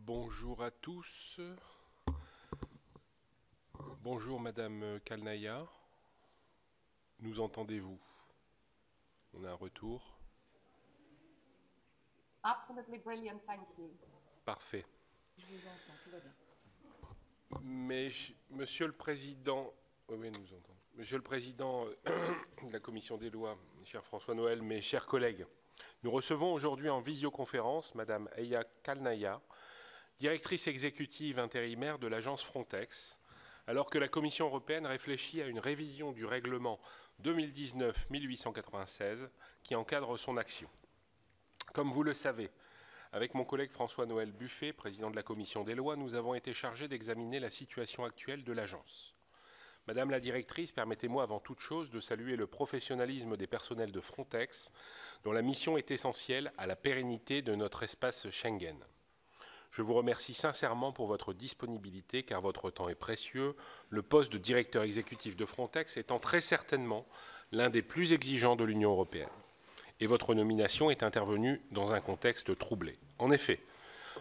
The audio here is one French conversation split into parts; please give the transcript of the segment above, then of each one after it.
Bonjour à tous. Bonjour Madame Kalnaya. Nous entendez-vous? On a un retour. Absolutely brilliant, thank you. Parfait. Je vous entends, tout va bien. Mais Monsieur le Président, oui, nous entendons. Monsieur le Président de la Commission des lois, cher François Noël, mes chers collègues, nous recevons aujourd'hui en visioconférence Madame Eya Kalnaya, directrice exécutive intérimaire de l'agence Frontex, alors que la Commission européenne réfléchit à une révision du règlement 2019-1896 qui encadre son action. Comme vous le savez, avec mon collègue François-Noël Buffet, président de la Commission des lois, nous avons été chargés d'examiner la situation actuelle de l'agence. Madame la directrice, permettez-moi avant toute chose de saluer le professionnalisme des personnels de Frontex, dont la mission est essentielle à la pérennité de notre espace Schengen. Je vous remercie sincèrement pour votre disponibilité, car votre temps est précieux, le poste de directeur exécutif de Frontex étant très certainement l'un des plus exigeants de l'Union européenne. Et votre nomination est intervenue dans un contexte troublé. En effet,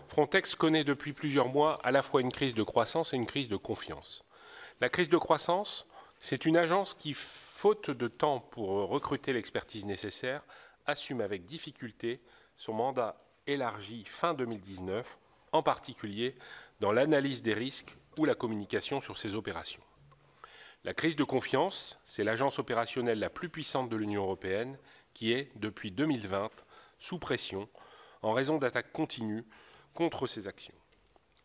Frontex connaît depuis plusieurs mois à la fois une crise de croissance et une crise de confiance. La crise de croissance, c'est une agence qui, faute de temps pour recruter l'expertise nécessaire, assume avec difficulté son mandat élargi fin 2019, en particulier dans l'analyse des risques ou la communication sur ses opérations. La crise de confiance, c'est l'agence opérationnelle la plus puissante de l'Union européenne qui est, depuis 2020, sous pression en raison d'attaques continues contre ses actions.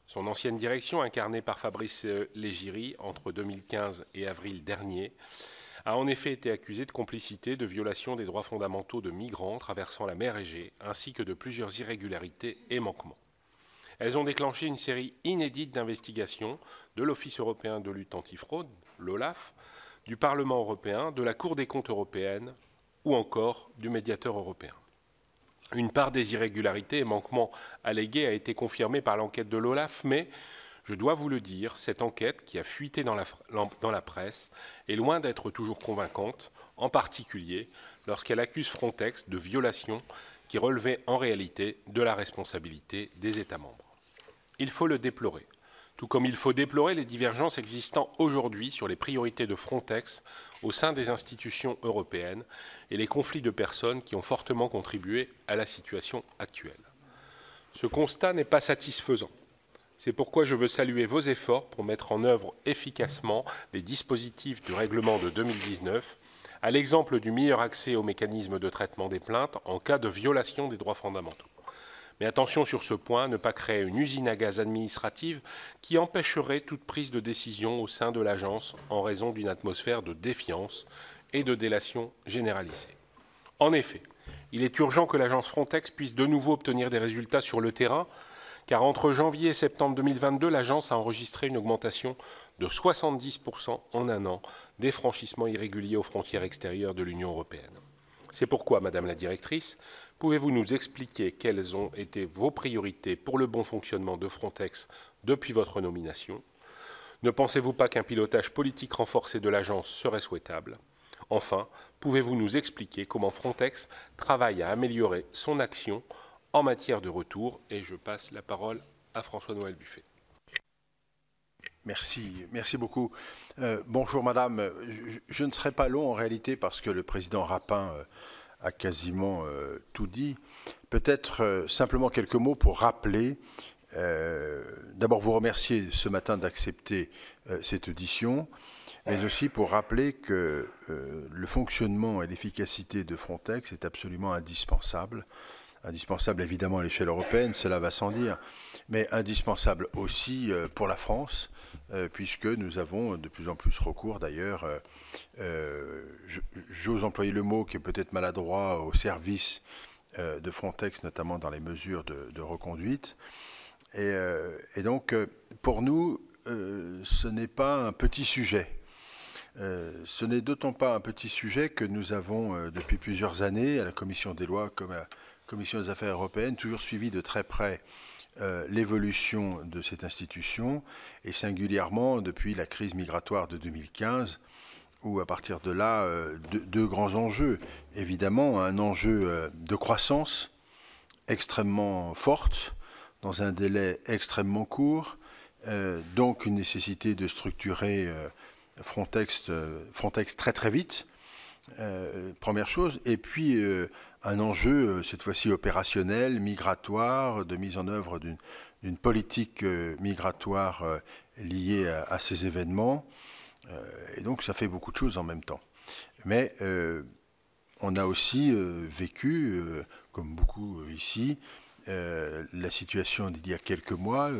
Son ancienne direction, incarnée par Fabrice Leggeri entre 2015 et avril dernier, a en effet été accusée de complicité de violation des droits fondamentaux de migrants traversant la mer Égée, ainsi que de plusieurs irrégularités et manquements. Elles ont déclenché une série inédite d'investigations de l'Office européen de lutte antifraude, l'OLAF, du Parlement européen, de la Cour des comptes européenne ou encore du médiateur européen. Une part des irrégularités et manquements allégués a été confirmée par l'enquête de l'OLAF, mais, je dois vous le dire, cette enquête, qui a fuité dans la presse, est loin d'être toujours convaincante, en particulier lorsqu'elle accuse Frontex de violations qui relevaient en réalité de la responsabilité des États membres. Il faut le déplorer, tout comme il faut déplorer les divergences existant aujourd'hui sur les priorités de Frontex au sein des institutions européennes et les conflits de personnes qui ont fortement contribué à la situation actuelle. Ce constat n'est pas satisfaisant. C'est pourquoi je veux saluer vos efforts pour mettre en œuvre efficacement les dispositifs du règlement de 2019, à l'exemple du meilleur accès aux mécanismes de traitement des plaintes en cas de violation des droits fondamentaux. Mais attention sur ce point, ne pas créer une usine à gaz administrative qui empêcherait toute prise de décision au sein de l'agence en raison d'une atmosphère de défiance et de délation généralisée. En effet, il est urgent que l'agence Frontex puisse de nouveau obtenir des résultats sur le terrain, car entre janvier et septembre 2022, l'agence a enregistré une augmentation de 70% en un an des franchissements irréguliers aux frontières extérieures de l'Union européenne. C'est pourquoi, Madame la Directrice, pouvez-vous nous expliquer quelles ont été vos priorités pour le bon fonctionnement de Frontex depuis votre nomination? Ne pensez-vous pas qu'un pilotage politique renforcé de l'agence serait souhaitable? Enfin, pouvez-vous nous expliquer comment Frontex travaille à améliorer son action en matière de retour? Et je passe la parole à François-Noël Buffet. Merci beaucoup. Bonjour Madame, je ne serai pas long en réalité parce que le président Rapin a quasiment tout dit. Peut-être simplement quelques mots pour rappeler, d'abord vous remercier ce matin d'accepter cette audition, mais aussi pour rappeler que le fonctionnement et l'efficacité de Frontex est absolument indispensable. Indispensable évidemment à l'échelle européenne, cela va sans dire, mais indispensable aussi pour la France, puisque nous avons de plus en plus recours d'ailleurs, j'ose employer le mot qui est peut-être maladroit, au service de Frontex, notamment dans les mesures de reconduite. Et donc, pour nous, ce n'est pas un petit sujet. Ce n'est d'autant pas un petit sujet que nous avons, depuis plusieurs années, à la Commission des lois comme à la Commission des affaires européennes, toujours suivi de très près l'évolution de cette institution, et singulièrement depuis la crise migratoire de 2015, où à partir de là, deux grands enjeux. Évidemment, un enjeu de croissance extrêmement forte, dans un délai extrêmement court, donc une nécessité de structurer Frontex très très vite, première chose, et puis un enjeu cette fois-ci opérationnel, migratoire, de mise en œuvre d'une politique migratoire liée à ces événements, et donc ça fait beaucoup de choses en même temps. Mais on a aussi vécu, comme beaucoup ici, la situation d'il y a quelques mois,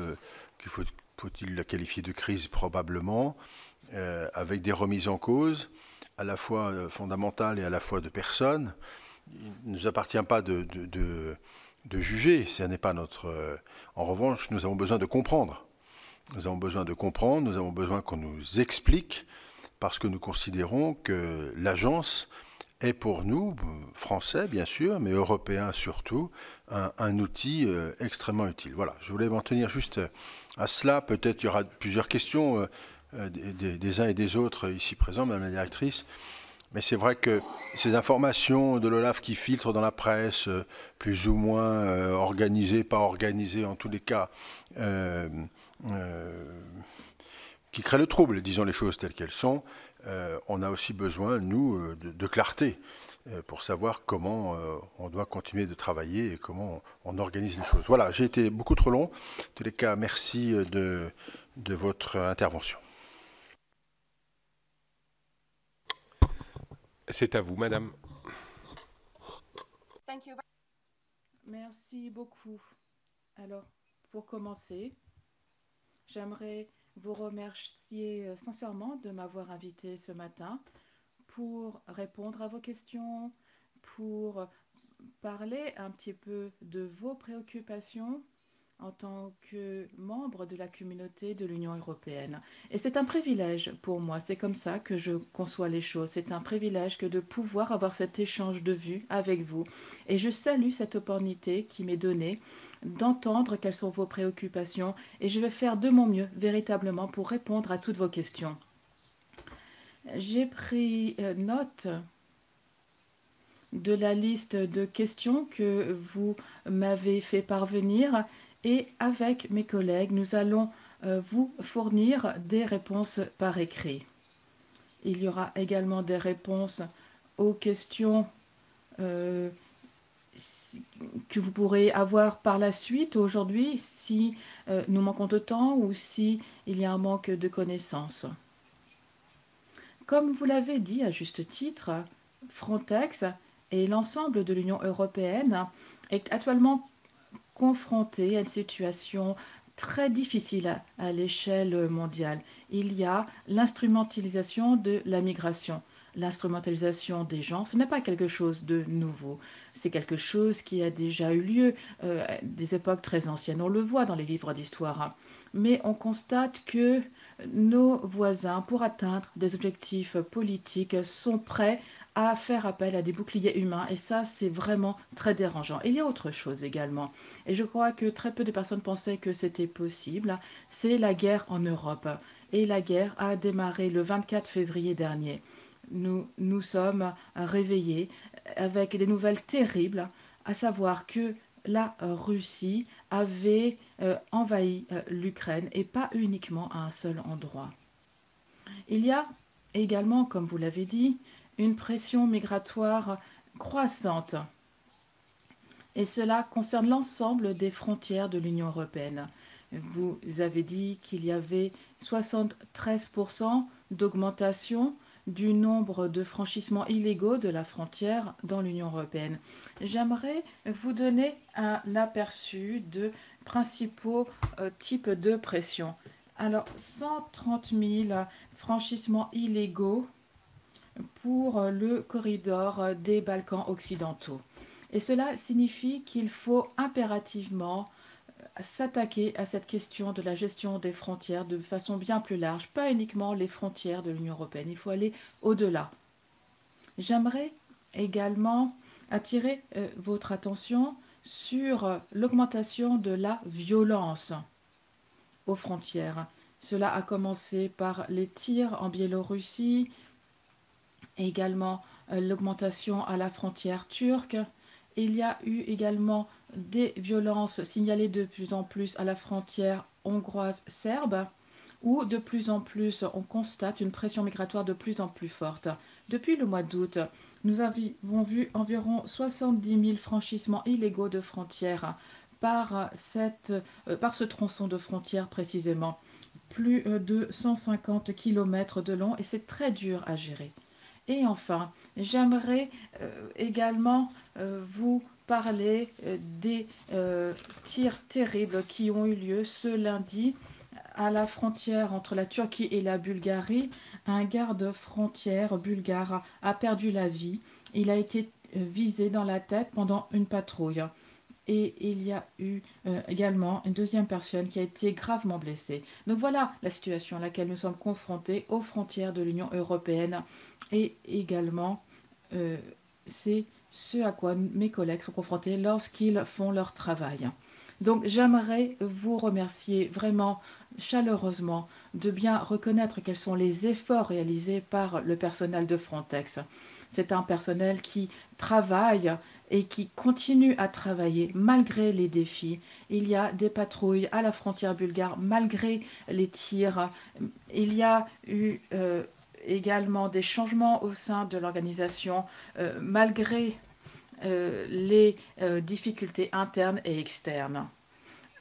faut-il la qualifier de crise probablement, avec des remises en cause, à la fois fondamentales et à la fois de personnes. Il ne nous appartient pas de juger, ce n'est pas notre... en revanche, nous avons besoin de comprendre. Nous avons besoin de comprendre, nous avons besoin qu'on nous explique, parce que nous considérons que l'agence est pour nous, Français bien sûr, mais Européens surtout, un outil extrêmement utile. Voilà, je voulais m'en tenir juste à cela. Peut-être il y aura plusieurs questions des uns et des autres ici présents, Madame la Directrice. Mais c'est vrai que ces informations de l'OLAF qui filtrent dans la presse, plus ou moins organisées, pas organisées en tous les cas, qui créent le trouble, disons les choses telles qu'elles sont, on a aussi besoin, nous, de clarté pour savoir comment on doit continuer de travailler et comment on organise les choses. Voilà, j'ai été beaucoup trop long. En tous les cas, merci de votre intervention. C'est à vous, madame. Thank you. Merci beaucoup. Alors, pour commencer, j'aimerais vous remercier sincèrement de m'avoir invité ce matin pour répondre à vos questions, pour parler un petit peu de vos préoccupations en tant que membre de la communauté de l'Union européenne. Et c'est un privilège pour moi, c'est comme ça que je conçois les choses. C'est un privilège que de pouvoir avoir cet échange de vues avec vous. Et je salue cette opportunité qui m'est donnée d'entendre quelles sont vos préoccupations et je vais faire de mon mieux véritablement pour répondre à toutes vos questions. J'ai pris note de la liste de questions que vous m'avez fait parvenir et avec mes collègues, nous allons vous fournir des réponses par écrit. Il y aura également des réponses aux questions que vous pourrez avoir par la suite aujourd'hui si nous manquons de temps ou si il y a un manque de connaissances. Comme vous l'avez dit à juste titre, Frontex et l'ensemble de l'Union européenne est actuellement confronté à une situation très difficile à l'échelle mondiale. Il y a l'instrumentalisation de la migration. L'instrumentalisation des gens, ce n'est pas quelque chose de nouveau. C'est quelque chose qui a déjà eu lieu des époques très anciennes. On le voit dans les livres d'histoire. Mais on constate que nos voisins, pour atteindre des objectifs politiques, sont prêts à faire appel à des boucliers humains. Et ça, c'est vraiment très dérangeant. Il y a autre chose également. Et je crois que très peu de personnes pensaient que c'était possible. C'est la guerre en Europe. Et la guerre a démarré le 24 février dernier. Nous sommes réveillés avec des nouvelles terribles, à savoir que la Russie avait envahi l'Ukraine et pas uniquement à un seul endroit. Il y a également, comme vous l'avez dit, une pression migratoire croissante et cela concerne l'ensemble des frontières de l'Union européenne. Vous avez dit qu'il y avait 73% d'augmentation du nombre de franchissements illégaux de la frontière dans l'Union européenne. J'aimerais vous donner un aperçu de principaux types de pression. Alors, 130 000 franchissements illégaux pour le corridor des Balkans occidentaux. Et cela signifie qu'il faut impérativement s'attaquer à cette question de la gestion des frontières de façon bien plus large, pas uniquement les frontières de l'Union européenne. Il faut aller au-delà. J'aimerais également attirer votre attention sur l'augmentation de la violence aux frontières. Cela a commencé par les tirs en Biélorussie, également l'augmentation à la frontière turque. Il y a eu également des violences signalées de plus en plus à la frontière hongroise-serbe, où de plus en plus on constate une pression migratoire de plus en plus forte. Depuis le mois d'août, nous avons vu environ 70 000 franchissements illégaux de frontières par ce tronçon de frontière précisément. Plus de 150 km de long et c'est très dur à gérer. Et enfin, j'aimerais également vous parler des tirs terribles qui ont eu lieu ce lundi à la frontière entre la Turquie et la Bulgarie. Un garde-frontière bulgare a perdu la vie. Il a été visé dans la tête pendant une patrouille. Et il y a eu également une deuxième personne qui a été gravement blessée. Donc voilà la situation à laquelle nous sommes confrontés aux frontières de l'Union européenne. Et également, c'est ce à quoi mes collègues sont confrontés lorsqu'ils font leur travail. Donc j'aimerais vous remercier vraiment chaleureusement de bien reconnaître quels sont les efforts réalisés par le personnel de Frontex. C'est un personnel qui travaille et qui continue à travailler malgré les défis. Il y a des patrouilles à la frontière bulgare malgré les tirs. Il y a eu également des changements au sein de l'organisation malgré les difficultés internes et externes.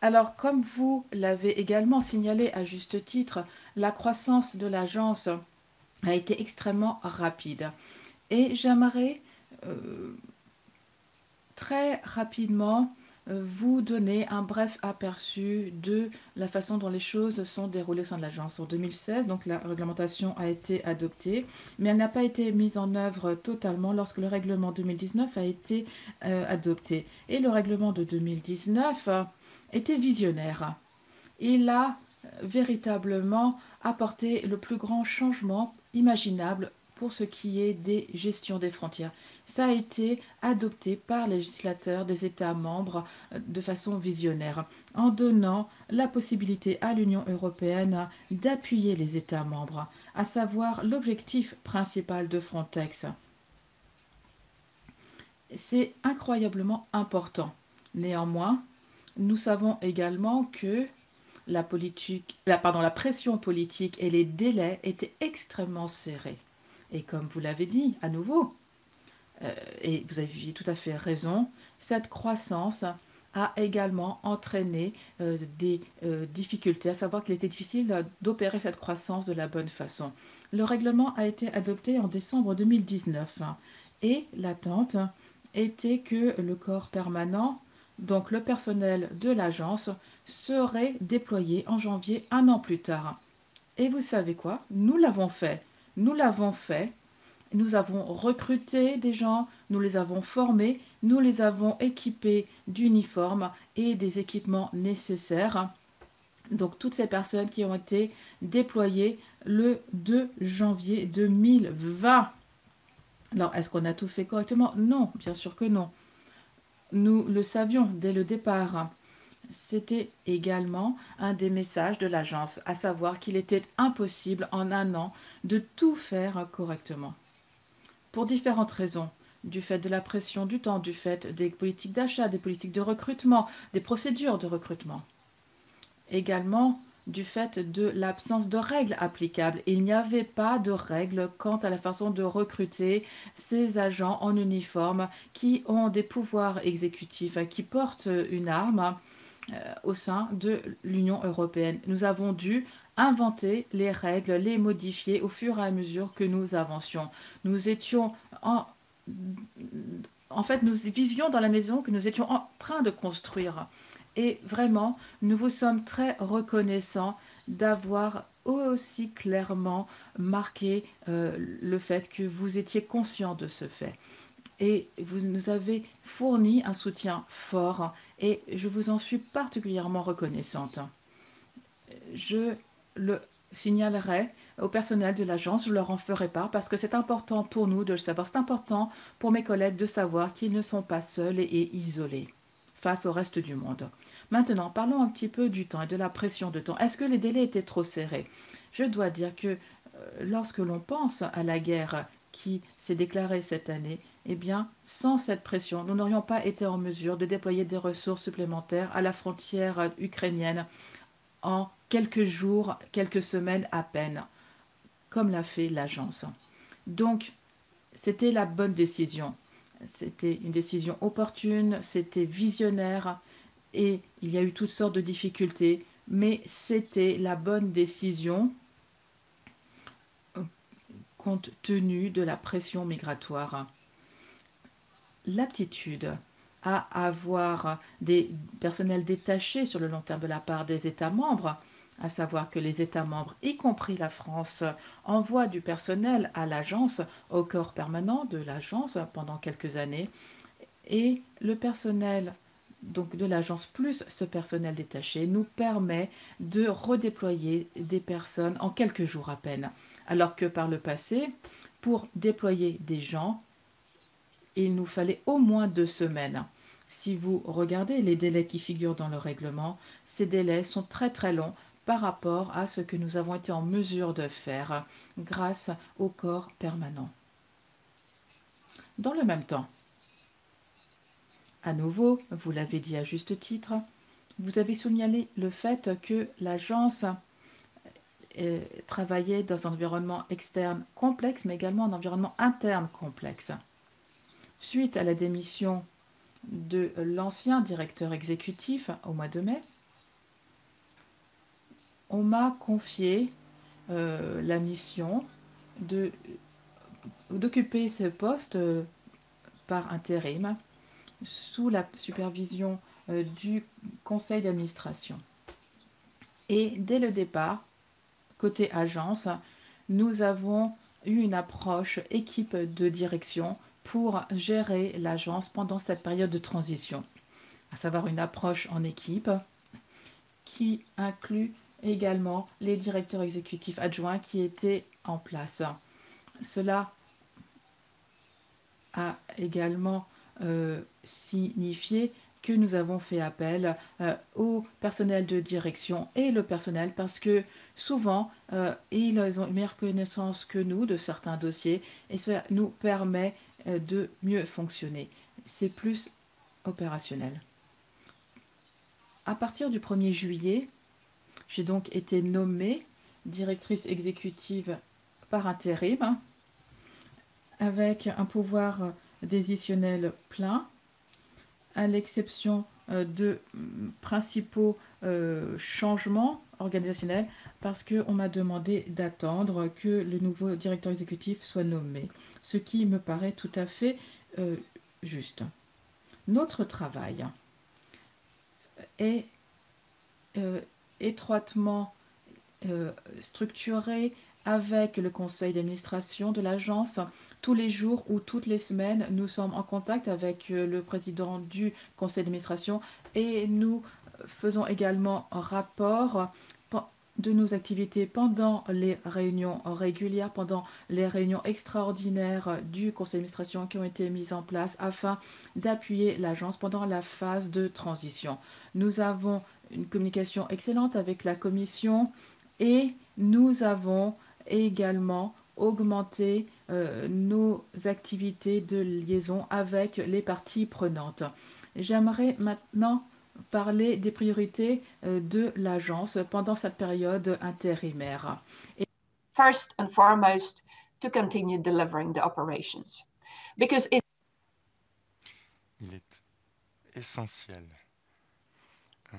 Alors, comme vous l'avez également signalé à juste titre, la croissance de l'agence a été extrêmement rapide. Et j'aimerais très rapidement vous donner un bref aperçu de la façon dont les choses sont déroulées au sein de l'agence. En 2016, donc la réglementation a été adoptée, mais elle n'a pas été mise en œuvre totalement lorsque le règlement 2019 a été adopté. Et le règlement de 2019 était visionnaire. Il a véritablement apporté le plus grand changement imaginable pour ce qui est des gestions des frontières. Ça a été adopté par les législateurs des États membres de façon visionnaire, en donnant la possibilité à l'Union européenne d'appuyer les États membres, à savoir l'objectif principal de Frontex. C'est incroyablement important. Néanmoins, nous savons également que la pression politique et les délais étaient extrêmement serrés. Et comme vous l'avez dit, à nouveau, et vous avez tout à fait raison, cette croissance a également entraîné des difficultés, à savoir qu'il était difficile d'opérer cette croissance de la bonne façon. Le règlement a été adopté en décembre 2019 et l'attente était que le corps permanent, donc le personnel de l'agence, serait déployé en janvier, un an plus tard. Et vous savez quoi? Nous l'avons fait. Nous l'avons fait, nous avons recruté des gens, nous les avons formés, nous les avons équipés d'uniformes et des équipements nécessaires. Donc toutes ces personnes qui ont été déployées le 2 janvier 2020. Alors est-ce qu'on a tout fait correctement? Non, bien sûr que non. Nous le savions dès le départ. C'était également un des messages de l'agence, à savoir qu'il était impossible en un an de tout faire correctement. Pour différentes raisons, du fait de la pression du temps, du fait des politiques d'achat, des politiques de recrutement, des procédures de recrutement. Également du fait de l'absence de règles applicables. Il n'y avait pas de règles quant à la façon de recruter ces agents en uniforme qui ont des pouvoirs exécutifs, qui portent une arme au sein de l'Union européenne. Nous avons dû inventer les règles, les modifier au fur et à mesure que nous avancions. Nous étions en fait, nous vivions dans la maison que nous étions en train de construire. Et vraiment, nous vous sommes très reconnaissants d'avoir aussi clairement marqué le fait que vous étiez conscients de ce fait. Et vous nous avez fourni un soutien fort et je vous en suis particulièrement reconnaissante. Je le signalerai au personnel de l'agence, je leur en ferai part parce que c'est important pour nous de le savoir. C'est important pour mes collègues de savoir qu'ils ne sont pas seuls et isolés face au reste du monde. Maintenant, parlons un petit peu du temps et de la pression de temps. Est-ce que les délais étaient trop serrés? Je dois dire que lorsque l'on pense à la guerre qui s'est déclarée cette année, eh bien, sans cette pression, nous n'aurions pas été en mesure de déployer des ressources supplémentaires à la frontière ukrainienne en quelques jours, quelques semaines à peine, comme l'a fait l'agence. Donc, c'était la bonne décision. C'était une décision opportune, c'était visionnaire et il y a eu toutes sortes de difficultés, mais c'était la bonne décision compte tenu de la pression migratoire. L'aptitude à avoir des personnels détachés sur le long terme de la part des États membres, à savoir que les États membres, y compris la France, envoient du personnel à l'agence, au corps permanent de l'agence pendant quelques années, et le personnel donc de l'agence plus ce personnel détaché nous permet de redéployer des personnes en quelques jours à peine, alors que par le passé, pour déployer des gens, il nous fallait au moins 2 semaines. Si vous regardez les délais qui figurent dans le règlement, ces délais sont très très longs par rapport à ce que nous avons été en mesure de faire grâce au corps permanent. Dans le même temps, à nouveau, vous l'avez dit à juste titre, vous avez signalé le fait que l'agence travaillait dans un environnement externe complexe, mais également un environnement interne complexe. Suite à la démission de l'ancien directeur exécutif au mois de mai, on m'a confié la mission d'occuper ce poste par intérim sous la supervision du conseil d'administration. Et dès le départ, côté agence, nous avons eu une approche équipe de direction pour gérer l'agence pendant cette période de transition, à savoir une approche en équipe qui inclut également les directeurs exécutifs adjoints qui étaient en place. Cela a également signifié que nous avons fait appel au personnel de direction et le personnel parce que souvent ils ont une meilleure connaissance que nous de certains dossiers et cela nous permet de mieux fonctionner. C'est plus opérationnel. À partir du 1er juillet, j'ai donc été nommée directrice exécutive par intérim avec un pouvoir décisionnel plein, à l'exception de principaux changements organisationnels, parce qu'on m'a demandé d'attendre que le nouveau directeur exécutif soit nommé, ce qui me paraît tout à fait juste. Notre travail est étroitement structuré avec le conseil d'administration de l'agence. Tous les jours ou toutes les semaines, nous sommes en contact avec le président du conseil d'administration et nous faisons également un rapport de nos activités pendant les réunions régulières, pendant les réunions extraordinaires du conseil d'administration qui ont été mises en place afin d'appuyer l'agence pendant la phase de transition. Nous avons une communication excellente avec la commission et nous avons également augmenté nos activités de liaison avec les parties prenantes. J'aimerais maintenant parler des priorités de l'agence pendant cette période intérimaire. First and foremost, to continue delivering the operations. Because il est essentiel,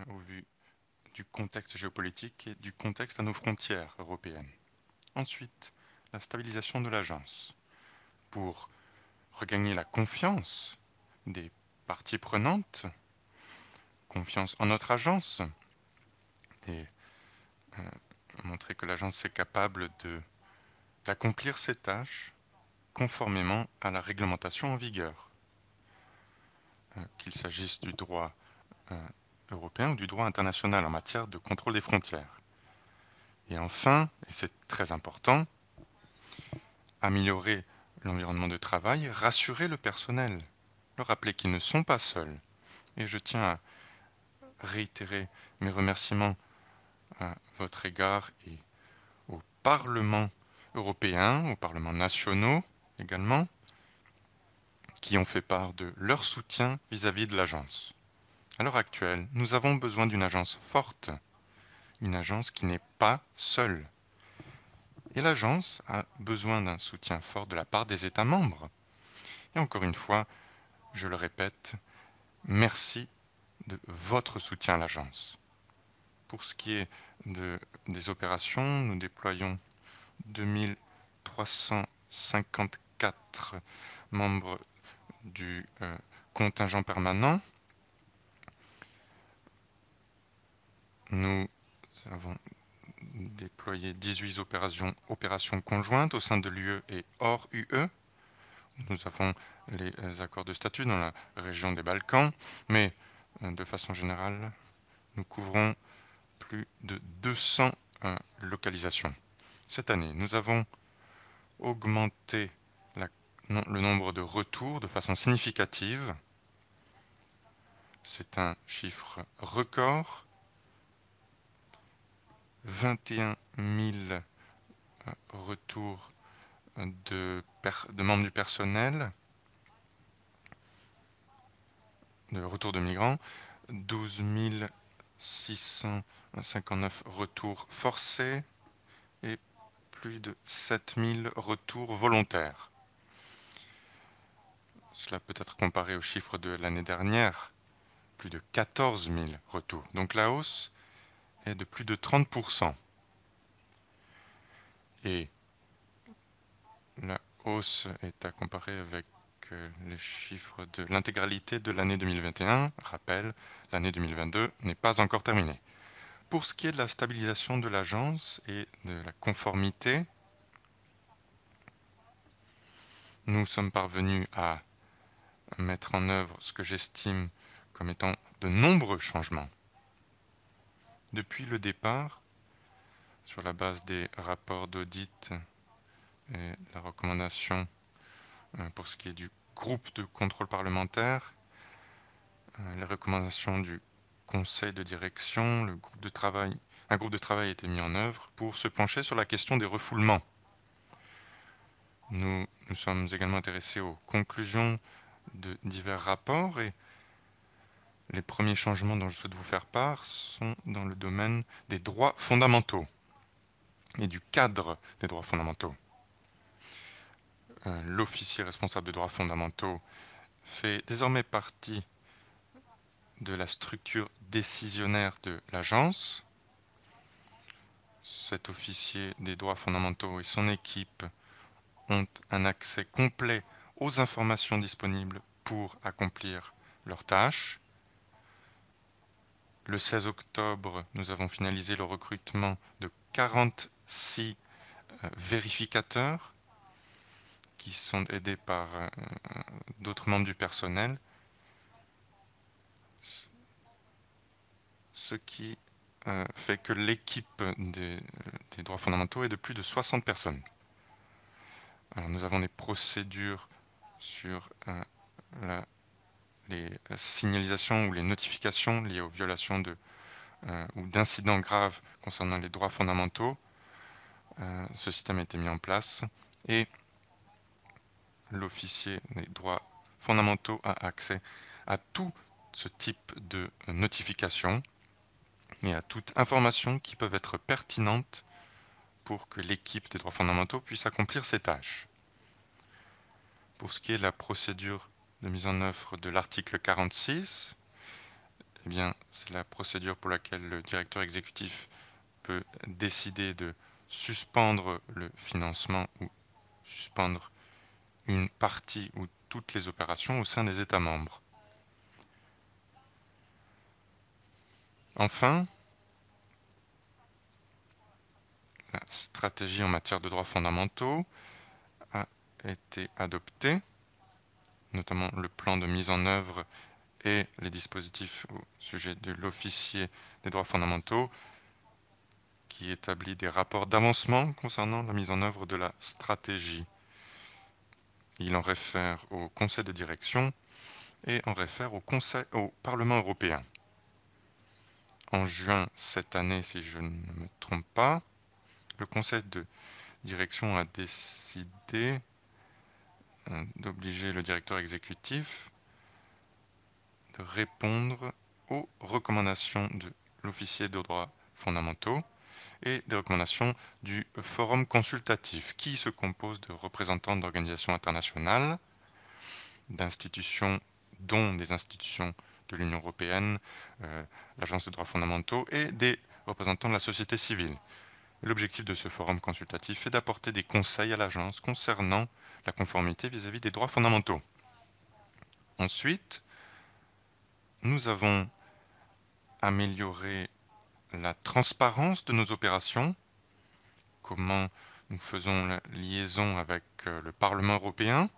au vu du contexte géopolitique et du contexte à nos frontières européennes. Ensuite, la stabilisation de l'agence pour regagner la confiance des parties prenantes, confiance en notre agence et montrer que l'agence est capable d'accomplir ses tâches conformément à la réglementation en vigueur, qu'il s'agisse du droit européen ou du droit international en matière de contrôle des frontières. Et enfin, et c'est très important, améliorer l'environnement de travail, rassurer le personnel, leur rappeler qu'ils ne sont pas seuls. Et je tiens à réitérer mes remerciements à votre égard et au Parlement européen, aux parlements nationaux également, qui ont fait part de leur soutien vis-à-vis de l'agence. À l'heure actuelle, nous avons besoin d'une agence forte, une agence qui n'est pas seule. Et l'agence a besoin d'un soutien fort de la part des États membres. Et encore une fois, je le répète, merci de votre soutien à l'agence. Pour ce qui est des opérations, nous déployons 2354 membres du contingent permanent. Nous avons déployé 18 opérations conjointes au sein de l'UE et hors UE. Nous avons les accords de statut dans la région des Balkans, mais de façon générale, nous couvrons plus de 200 localisations. Cette année, nous avons augmenté le nombre de retours de façon significative. C'est un chiffre record. 21 000 retours de membres du personnel, de retours de migrants, 12 659 retours forcés et plus de 7 000 retours volontaires. Cela peut être comparé aux chiffres de l'année dernière, plus de 14 000 retours. Donc la hausse est de plus de 30%. Et la hausse est à comparer avec les chiffres de l'intégralité de l'année 2021. Rappel, l'année 2022 n'est pas encore terminée. Pour ce qui est de la stabilisation de l'agence et de la conformité, nous sommes parvenus à mettre en œuvre ce que j'estime comme étant de nombreux changements. Depuis le départ, sur la base des rapports d'audit et la recommandation pour ce qui est du groupe de contrôle parlementaire, les recommandations du conseil de direction, un groupe de travail a été mis en œuvre pour se pencher sur la question des refoulements. Nous sommes également intéressés aux conclusions de divers rapports et les premiers changements dont je souhaite vous faire part sont dans le domaine des droits fondamentaux et du cadre des droits fondamentaux. L'officier responsable des droits fondamentaux fait désormais partie de la structure décisionnaire de l'agence. Cet officier des droits fondamentaux et son équipe ont un accès complet aux informations disponibles pour accomplir leurs tâches. Le 16 octobre, nous avons finalisé le recrutement de 46 vérificateurs qui sont aidés par d'autres membres du personnel, ce qui fait que l'équipe des droits fondamentaux est de plus de 60 personnes. Alors, nous avons des procédures sur les signalisations ou les notifications liées aux violations ou d'incidents graves concernant les droits fondamentaux. Ce système a été mis en place et l'officier des droits fondamentaux a accès à tout ce type de notification et à toute information qui peuvent être pertinentes pour que l'équipe des droits fondamentaux puisse accomplir ses tâches. Pour ce qui est de la procédure de mise en œuvre de l'article 46, eh bien, c'est la procédure pour laquelle le directeur exécutif peut décider de suspendre le financement ou suspendre une partie ou toutes les opérations au sein des États membres. Enfin, la stratégie en matière de droits fondamentaux a été adoptée, notamment le plan de mise en œuvre et les dispositifs au sujet de l'officier des droits fondamentaux qui établit des rapports d'avancement concernant la mise en œuvre de la stratégie. Il en réfère au conseil de direction et en réfère au Parlement européen. En juin cette année, si je ne me trompe pas, le conseil de direction a décidé d'obliger le directeur exécutif de répondre aux recommandations de l'officier de droits fondamentaux et des recommandations du forum consultatif, qui se compose de représentants d'organisations internationales, d'institutions, dont des institutions de l'Union européenne, l'Agence des droits fondamentaux, et des représentants de la société civile. L'objectif de ce forum consultatif est d'apporter des conseils à l'agence concernant la conformité vis-à-vis des droits fondamentaux. Ensuite, nous avons amélioré la transparence de nos opérations, comment nous faisons la liaison avec le Parlement européen.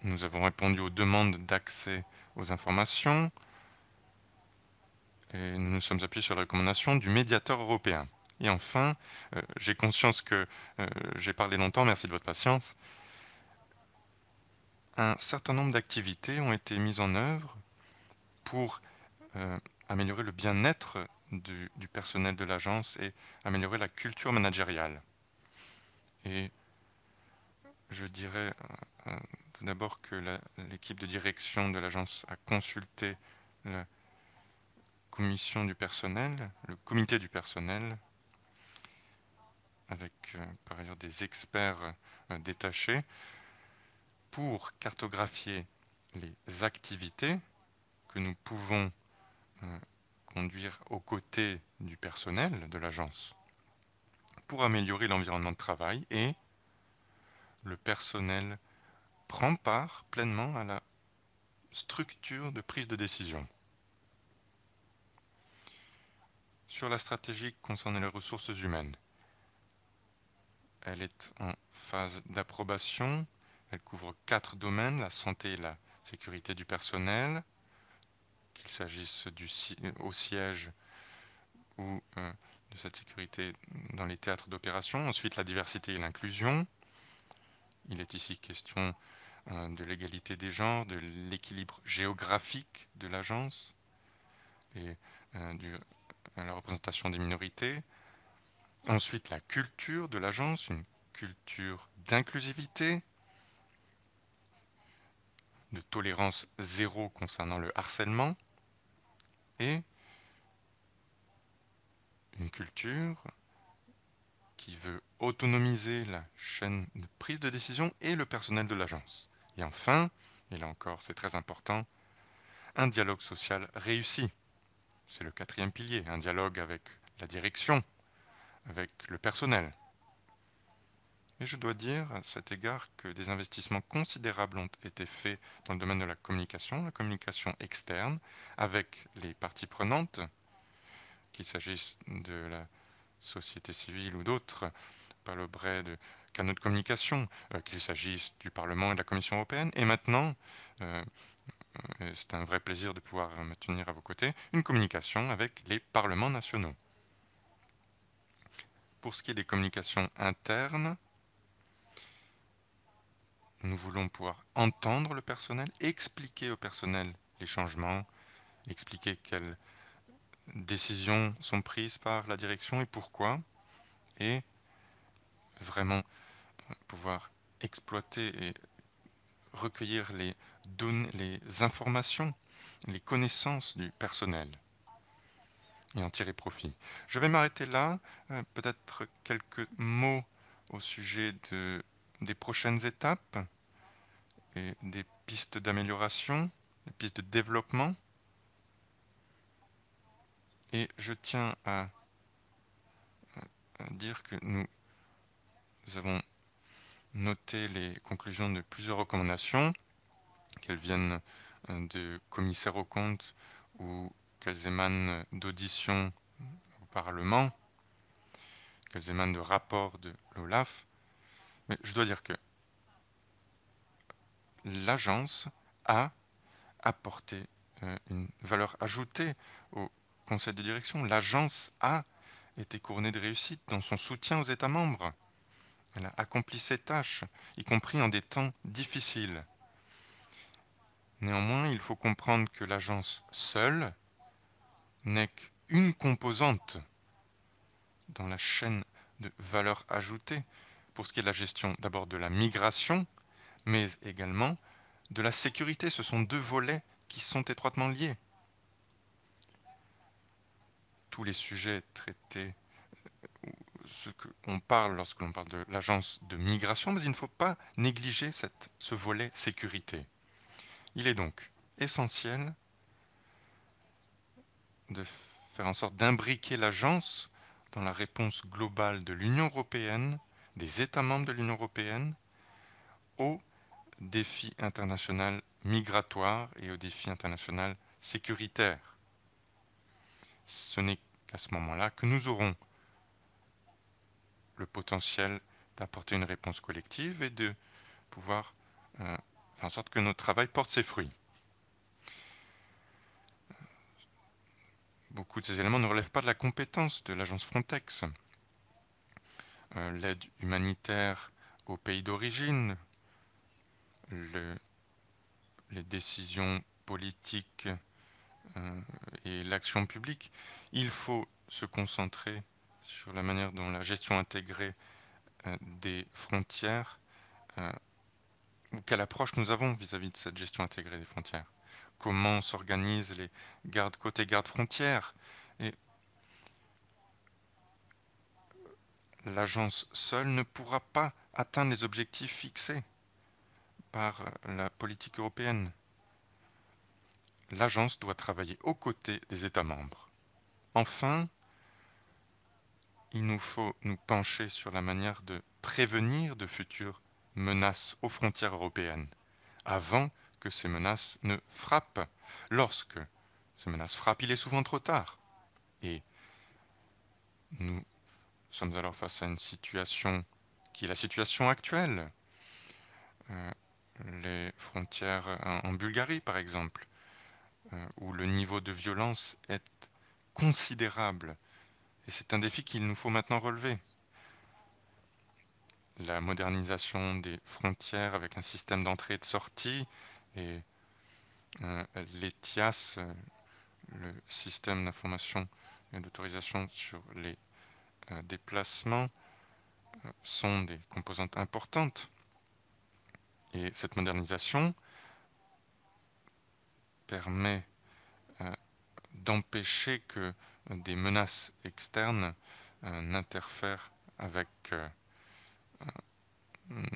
Nous avons répondu aux demandes d'accès aux informations et nous nous sommes appuyés sur la recommandation du médiateur européen. Et enfin, j'ai conscience que j'ai parlé longtemps, merci de votre patience. Un certain nombre d'activités ont été mises en œuvre pour améliorer le bien-être du personnel de l'agence et améliorer la culture managériale. Et je dirais tout d'abord que l'équipe de direction de l'agence a consulté la commission du personnel, le comité du personnel, avec par ailleurs des experts détachés, pour cartographier les activités que nous pouvons conduire aux côtés du personnel de l'agence pour améliorer l'environnement de travail, et le personnel prend part pleinement à la structure de prise de décision. Sur la stratégie concernant les ressources humaines, elle est en phase d'approbation. Elle couvre 4 domaines: la santé et la sécurité du personnel, qu'il s'agisse au siège ou de cette sécurité dans les théâtres d'opération. Ensuite, la diversité et l'inclusion. Il est ici question de l'égalité des genres, de l'équilibre géographique de l'agence et de la représentation des minorités. Ensuite, la culture de l'agence, une culture d'inclusivité, de tolérance zéro concernant le harcèlement, et une culture qui veut autonomiser la chaîne de prise de décision et le personnel de l'agence. Et enfin, et là encore c'est très important, un dialogue social réussi. C'est le 4e pilier, un dialogue avec la direction, avec le personnel. Et je dois dire à cet égard que des investissements considérables ont été faits dans le domaine de la communication externe, avec les parties prenantes, qu'il s'agisse de la société civile ou d'autres, par le biais de canaux de communication, qu'il s'agisse du Parlement et de la Commission européenne. Et maintenant, c'est un vrai plaisir de pouvoir me tenir à vos côtés, une communication avec les parlements nationaux. Pour ce qui est des communications internes, nous voulons pouvoir entendre le personnel, expliquer au personnel les changements, expliquer quelles décisions sont prises par la direction et pourquoi, et vraiment pouvoir exploiter et recueillir les données, les informations, les connaissances du personnel et en tirer profit. Je vais m'arrêter là, peut-être quelques mots au sujet des prochaines étapes et des pistes d'amélioration, des pistes de développement. Et je tiens à dire que nous avons noté les conclusions de plusieurs recommandations, qu'elles viennent de commissaires aux comptes ou qu'elles émanent d'auditions au Parlement, qu'elles émanent de rapports de l'OLAF. Mais je dois dire que l'agence a apporté une valeur ajoutée au conseil de direction. L'agence a été couronnée de réussite dans son soutien aux États membres. Elle a accompli ses tâches, y compris en des temps difficiles. Néanmoins, il faut comprendre que l'agence seule n'est qu'une composante dans la chaîne de valeur ajoutée pour ce qui est de la gestion d'abord de la migration, mais également de la sécurité. Ce sont deux volets qui sont étroitement liés. Tous les sujets traités, ce qu'on parle lorsque l'on parle de l'agence de migration, mais il ne faut pas négliger ce volet sécurité. Il est donc essentiel de faire en sorte d'imbriquer l'agence dans la réponse globale de l'Union européenne, des États membres de l'Union européenne, aux défis internationaux migratoires et aux défis internationaux sécuritaires. Ce n'est qu'à ce moment-là que nous aurons le potentiel d'apporter une réponse collective et de pouvoir faire en sorte que notre travail porte ses fruits. Beaucoup de ces éléments ne relèvent pas de la compétence de l'agence Frontex. L'aide humanitaire aux pays d'origine, les décisions politiques et l'action publique, il faut se concentrer sur la manière dont la gestion intégrée des frontières, ou quelle approche nous avons vis-à-vis de cette gestion intégrée des frontières. Comment s'organisent les gardes-côtes et gardes-frontières. Et l'agence seule ne pourra pas atteindre les objectifs fixés par la politique européenne. L'agence doit travailler aux côtés des États membres. Enfin, il nous faut nous pencher sur la manière de prévenir de futures menaces aux frontières européennes, avant que ces menaces ne frappent. Lorsque ces menaces frappent, il est souvent trop tard. Et nous sommes alors face à une situation qui est la situation actuelle. Les frontières en Bulgarie, par exemple, où le niveau de violence est considérable. Et c'est un défi qu'il nous faut maintenant relever. La modernisation des frontières avec un système d'entrée et de sortie et l'ETIAS, le système d'information et d'autorisation sur les déplacements, sont des composantes importantes. Et cette modernisation permet d'empêcher que des menaces externes n'interfèrent avec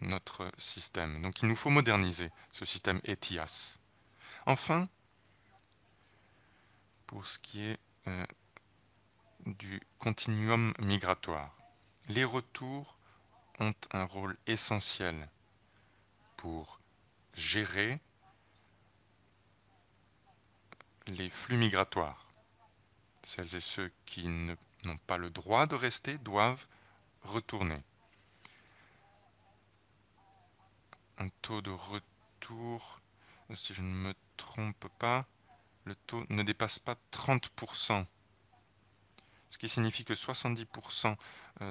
notre système. Donc il nous faut moderniser ce système ETIAS. Enfin, pour ce qui est du continuum migratoire, les retours ont un rôle essentiel pour gérer les flux migratoires. Celles et ceux qui n'ont pas le droit de rester doivent retourner. Un taux de retour, si je ne me trompe pas, le taux ne dépasse pas 30%. Ce qui signifie que 70%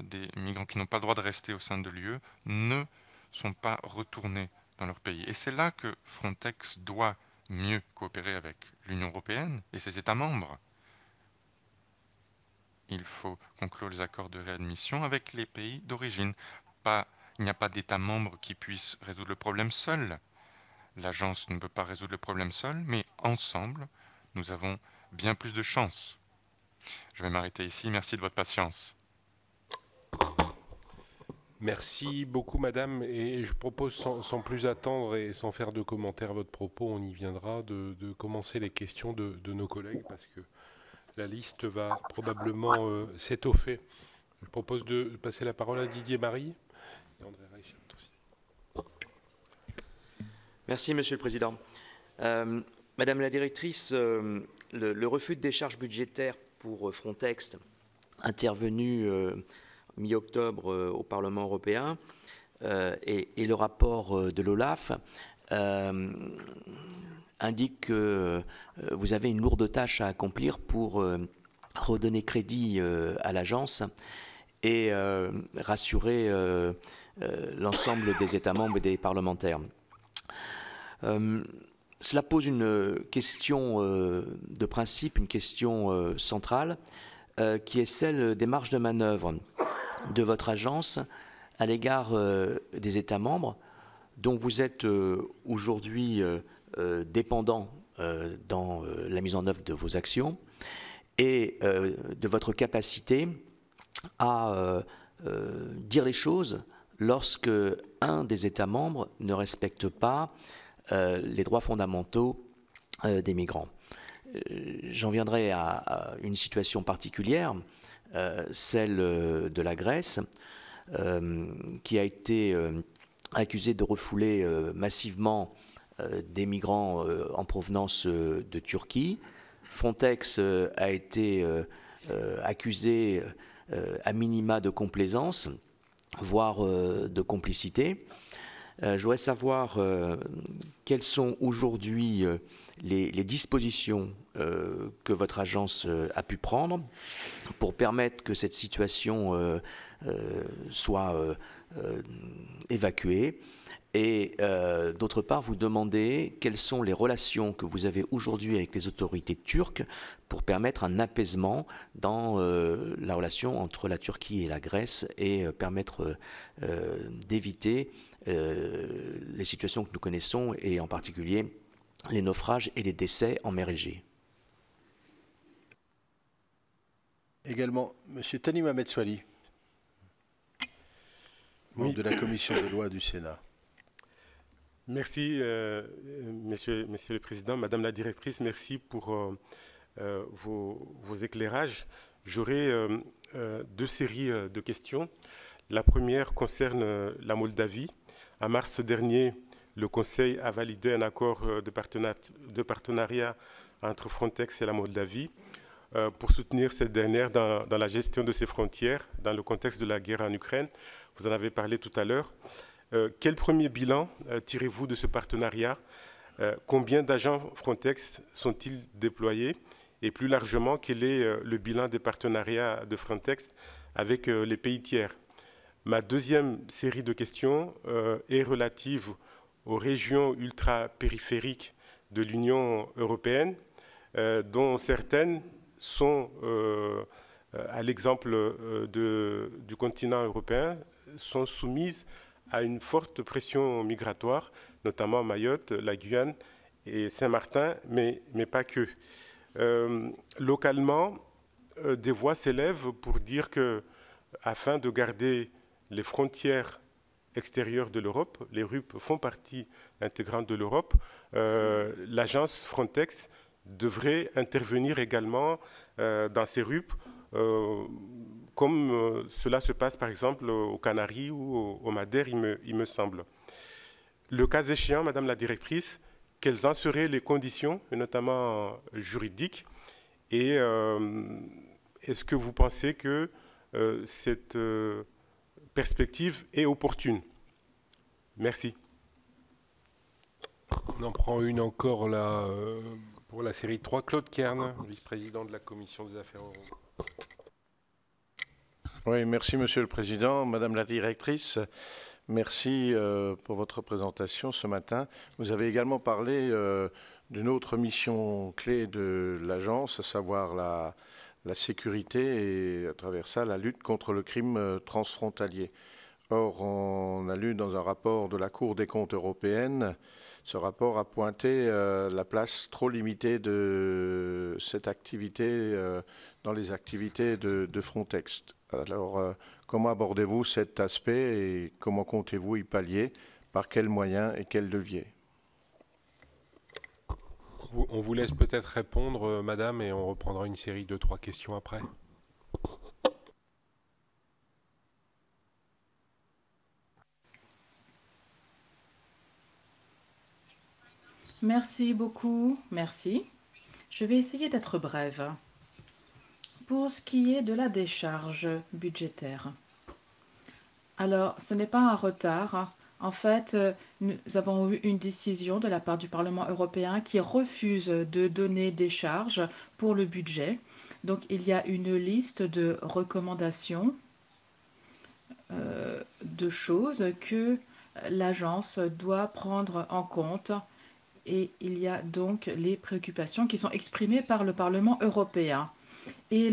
des migrants qui n'ont pas le droit de rester au sein de l'UE ne sont pas retournés dans leur pays. Et c'est là que Frontex doit mieux coopérer avec l'Union européenne et ses États membres. Il faut conclure les accords de réadmission avec les pays d'origine. Il n'y a pas d'État membre qui puisse résoudre le problème seul. L'agence ne peut pas résoudre le problème seul, mais ensemble, nous avons bien plus de chances. Je vais m'arrêter ici. Merci de votre patience. Merci beaucoup, madame. Et je propose, sans plus attendre et sans faire de commentaires à votre propos, on y viendra, de commencer les questions de nos collègues, parce que la liste va probablement s'étoffer. Je propose de passer la parole à Didier Marie et André Reichert aussi. Merci, Monsieur le Président. Madame la directrice, le refus de décharge budgétaire pour Frontex, intervenu mi-octobre au Parlement européen, et le rapport de l'OLAF indique que vous avez une lourde tâche à accomplir pour redonner crédit à l'agence et rassurer l'ensemble des États membres et des parlementaires. Cela pose une question de principe, une question centrale. qui est celle des marges de manœuvre de votre agence à l'égard des États membres dont vous êtes aujourd'hui dépendant dans la mise en œuvre de vos actions et de votre capacité à dire les choses lorsque un des États membres ne respecte pas les droits fondamentaux des migrants. J'en viendrai à une situation particulière, celle de la Grèce, qui a été accusée de refouler massivement des migrants en provenance de Turquie. Frontex a été accusé à minima de complaisance, voire de complicité. Je voudrais savoir quelles sont aujourd'hui les dispositions que votre agence a pu prendre pour permettre que cette situation soit évacuée. Et d'autre part, vous demandez quelles sont les relations que vous avez aujourd'hui avec les autorités turques pour permettre un apaisement dans la relation entre la Turquie et la Grèce et permettre d'éviter les situations que nous connaissons et en particulier les naufrages et les décès en mer Égée. Également, M. Thani Mohamed Soilihi, membre de la commission des lois du Sénat. Merci, Monsieur le Président. Madame la Directrice, merci pour vos éclairages. J'aurai deux séries de questions. La première concerne la Moldavie. En mars dernier, le Conseil a validé un accord de partenariat entre Frontex et la Moldavie pour soutenir cette dernière dans la gestion de ses frontières, dans le contexte de la guerre en Ukraine. Vous en avez parlé tout à l'heure. Quel premier bilan tirez-vous de ce partenariat? Combien d'agents Frontex sont-ils déployés? Et plus largement, quel est le bilan des partenariats de Frontex avec les pays tiers? Ma deuxième série de questions est relative aux régions ultra-périphériques de l'Union européenne, dont certaines sont, à l'exemple du continent européen, sont soumises à une forte pression migratoire, notamment Mayotte, la Guyane et Saint-Martin, mais pas que. Localement, des voix s'élèvent pour dire que, afin de garder les frontières extérieures de l'Europe, les RUP font partie intégrante de l'Europe, l'agence Frontex devrait intervenir également dans ces RUP, comme cela se passe par exemple aux Canaries ou aux Madères, il me semble. Le cas échéant, Madame la Directrice, quelles en seraient les conditions, notamment juridiques, et est-ce que vous pensez que cette perspective est opportune? Merci. On en prend une encore là pour la série 3. Claude Kern, vice-président de la Commission des Affaires européennes. Oui, merci Monsieur le Président. Madame la Directrice, merci pour votre présentation ce matin. Vous avez également parlé d'une autre mission clé de l'agence, à savoir la sécurité et à travers ça la lutte contre le crime transfrontalier. Or, on a lu dans un rapport de la Cour des comptes européenne, ce rapport a pointé la place trop limitée de cette activité dans les activités de Frontex. Alors, comment abordez-vous cet aspect et comment comptez-vous y pallier? Par quels moyens et quels leviers? On vous laisse peut-être répondre, Madame, et on reprendra une série de 3 questions après. Merci beaucoup, merci. Je vais essayer d'être brève. Pour ce qui est de la décharge budgétaire, alors ce n'est pas un retard. En fait, nous avons eu une décision de la part du Parlement européen qui refuse de donner des charges pour le budget. Donc, il y a une liste de recommandations de choses que l'agence doit prendre en compte. Et il y a donc les préoccupations qui sont exprimées par le Parlement européen. Et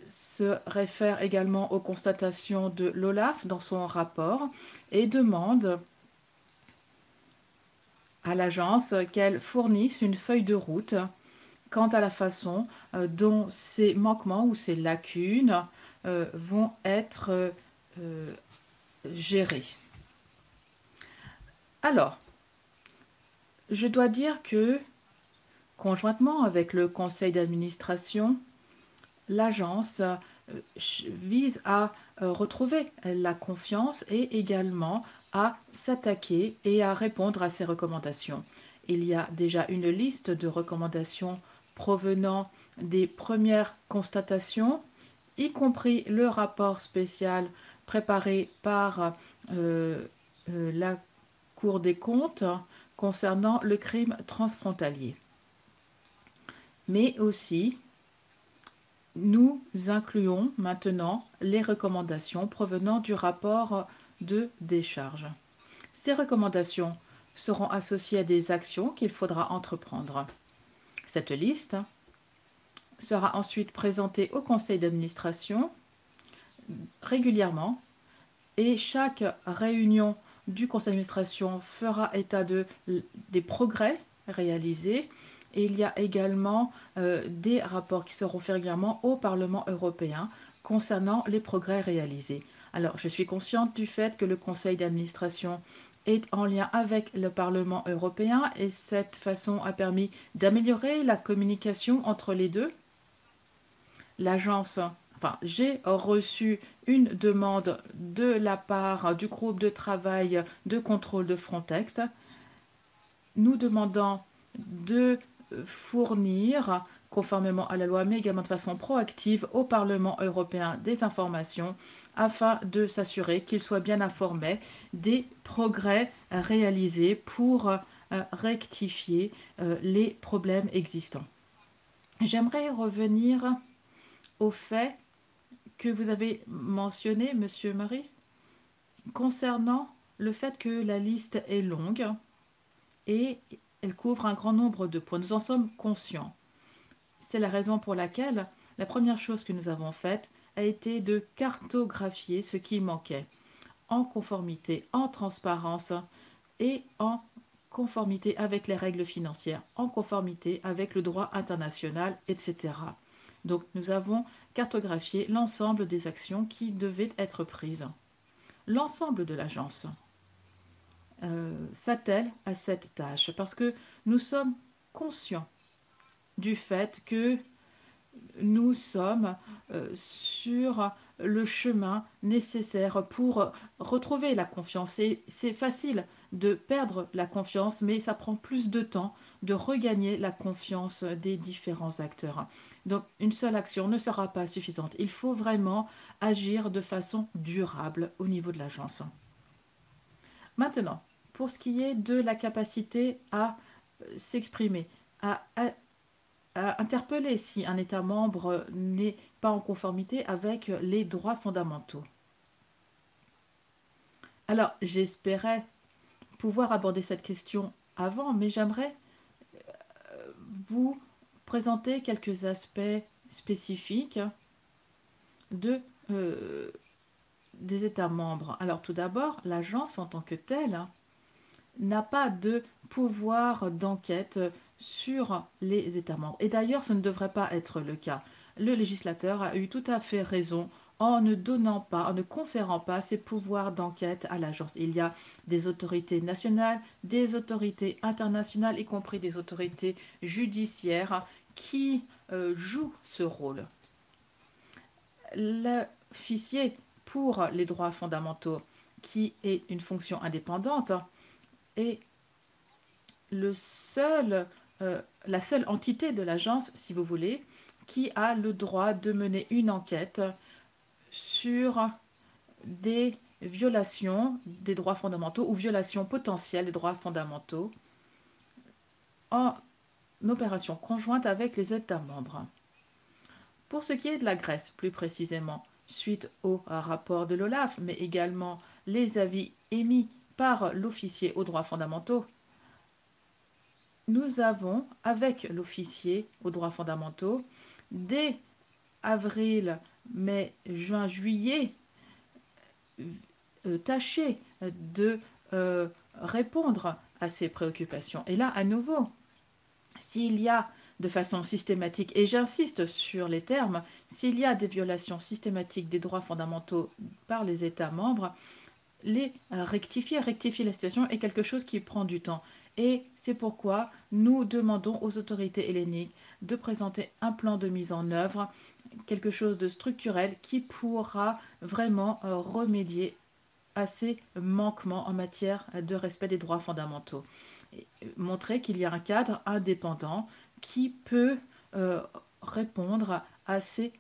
se réfère également aux constatations de l'OLAF dans son rapport et demande à l'agence qu'elle fournisse une feuille de route quant à la façon dont ces manquements ou ces lacunes vont être gérés. Alors, je dois dire que, conjointement avec le conseil d'administration, l'agence vise à retrouver la confiance et également à s'attaquer et à répondre à ces recommandations. Il y a déjà une liste de recommandations provenant des premières constatations, y compris le rapport spécial préparé par la Cour des comptes concernant le crime transfrontalier. Mais aussi, nous incluons maintenant les recommandations provenant du rapport de décharge. Ces recommandations seront associées à des actions qu'il faudra entreprendre. Cette liste sera ensuite présentée au conseil d'administration régulièrement et chaque réunion du conseil d'administration fera état des progrès réalisés. Et il y a également des rapports qui seront faits régulièrement au Parlement européen concernant les progrès réalisés. Alors, je suis consciente du fait que le conseil d'administration est en lien avec le Parlement européen et cette façon a permis d'améliorer la communication entre les deux. L'agence, j'ai reçu une demande de la part du groupe de travail de contrôle de Frontex, nous demandant de fournir, conformément à la loi, mais également de façon proactive au Parlement européen des informations afin de s'assurer qu'il soit bien informé des progrès réalisés pour rectifier les problèmes existants. J'aimerais revenir au fait que vous avez mentionné, Monsieur Maris, concernant le fait que la liste est longue et elle couvre un grand nombre de points. Nous en sommes conscients. C'est la raison pour laquelle la première chose que nous avons faite a été de cartographier ce qui manquait en conformité, en transparence et en conformité avec les règles financières, en conformité avec le droit international, etc. Donc nous avons cartographié l'ensemble des actions qui devaient être prises. L'ensemble de l'agence s'attelle à cette tâche parce que nous sommes conscients du fait que nous sommes sur le chemin nécessaire pour retrouver la confiance. Et c'est facile de perdre la confiance, mais ça prend plus de temps de regagner la confiance des différents acteurs. Donc une seule action ne sera pas suffisante. Il faut vraiment agir de façon durable au niveau de l'agence. Maintenant, pour ce qui est de la capacité à s'exprimer, à interpeller si un État membre n'est pas en conformité avec les droits fondamentaux. Alors, j'espérais pouvoir aborder cette question avant, mais j'aimerais vous présenter quelques aspects spécifiques des États membres. Alors, tout d'abord, l'agence en tant que telle n'a pas de pouvoir d'enquête sur les États membres. Et d'ailleurs, ce ne devrait pas être le cas. Le législateur a eu tout à fait raison en ne donnant pas, en ne conférant pas ses pouvoirs d'enquête à l'agence. Il y a des autorités nationales, des autorités internationales, y compris des autorités judiciaires qui jouent ce rôle. L'officier pour les droits fondamentaux, qui est une fonction indépendante, est la seule entité de l'agence, si vous voulez, qui a le droit de mener une enquête sur des violations des droits fondamentaux ou violations potentielles des droits fondamentaux en opération conjointe avec les États membres. Pour ce qui est de la Grèce, plus précisément, suite au rapport de l'OLAF, mais également les avis émis par l'officier aux droits fondamentaux, nous avons, avec l'officier aux droits fondamentaux, dès avril mai, juin, juillet, tâcher de répondre à ces préoccupations. Et là, à nouveau, s'il y a de façon systématique, et j'insiste sur les termes, s'il y a des violations systématiques des droits fondamentaux par les États membres, les rectifier la situation est quelque chose qui prend du temps. Et c'est pourquoi nous demandons aux autorités helléniques de présenter un plan de mise en œuvre, quelque chose de structurel qui pourra vraiment remédier à ces manquements en matière de respect des droits fondamentaux. Et montrer qu'il y a un cadre indépendant qui peut répondre à ces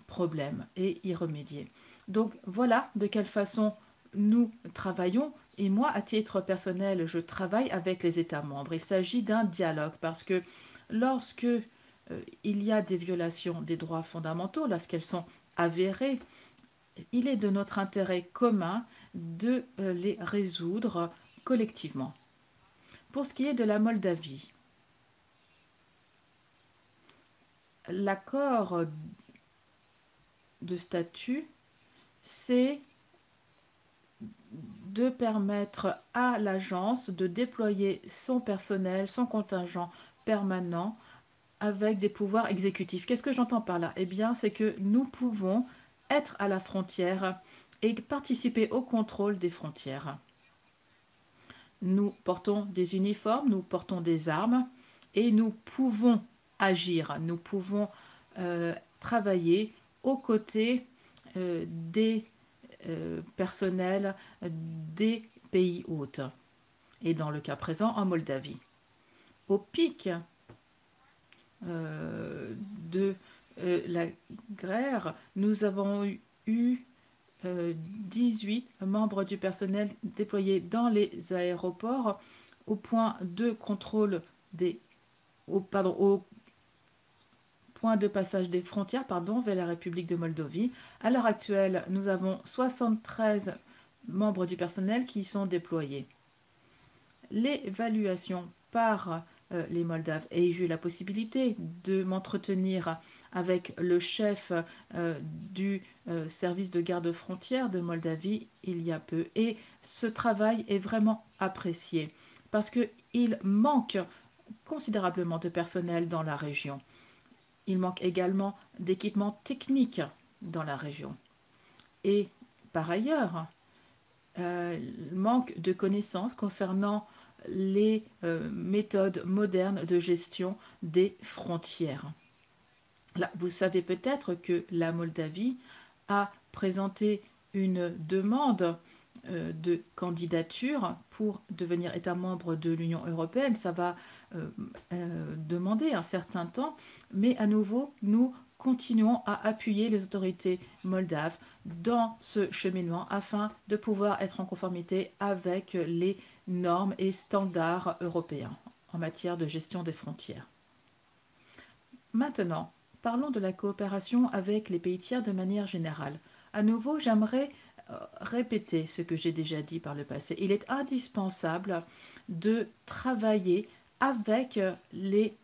problèmes et y remédier. Donc voilà de quelle façon nous travaillons. Et moi, à titre personnel, je travaille avec les États membres. Il s'agit d'un dialogue parce que lorsque il y a des violations des droits fondamentaux, lorsqu'elles sont avérées, il est de notre intérêt commun de les résoudre collectivement. Pour ce qui est de la Moldavie, l'accord de statut, c'est de permettre à l'agence de déployer son personnel, son contingent permanent avec des pouvoirs exécutifs. Qu'est-ce que j'entends par là? Eh bien, c'est que nous pouvons être à la frontière et participer au contrôle des frontières. Nous portons des uniformes, nous portons des armes et nous pouvons agir, nous pouvons travailler aux côtés des personnels des pays hôtes et dans le cas présent en Moldavie. Au pic de la guerre, nous avons eu 18 membres du personnel déployés dans les aéroports au point de contrôle au point de passage des frontières vers la République de Moldavie. À l'heure actuelle, nous avons 73 membres du personnel qui sont déployés. L'évaluation par les Moldaves, et j'ai eu la possibilité de m'entretenir avec le chef du service de garde-frontières de Moldavie il y a peu. Et ce travail est vraiment apprécié parce qu'il manque considérablement de personnel dans la région. Il manque également d'équipements techniques dans la région. Et par ailleurs, manque de connaissances concernant les méthodes modernes de gestion des frontières. Là, vous savez peut-être que la Moldavie a présenté une demande de candidature pour devenir État membre de l'Union européenne. Ça va demander un certain temps, mais à nouveau, nous continuons à appuyer les autorités moldaves dans ce cheminement afin de pouvoir être en conformité avec les normes et standards européens en matière de gestion des frontières. Maintenant, parlons de la coopération avec les pays tiers de manière générale. À nouveau, j'aimerais répéter ce que j'ai déjà dit par le passé. Il est indispensable de travailler avec les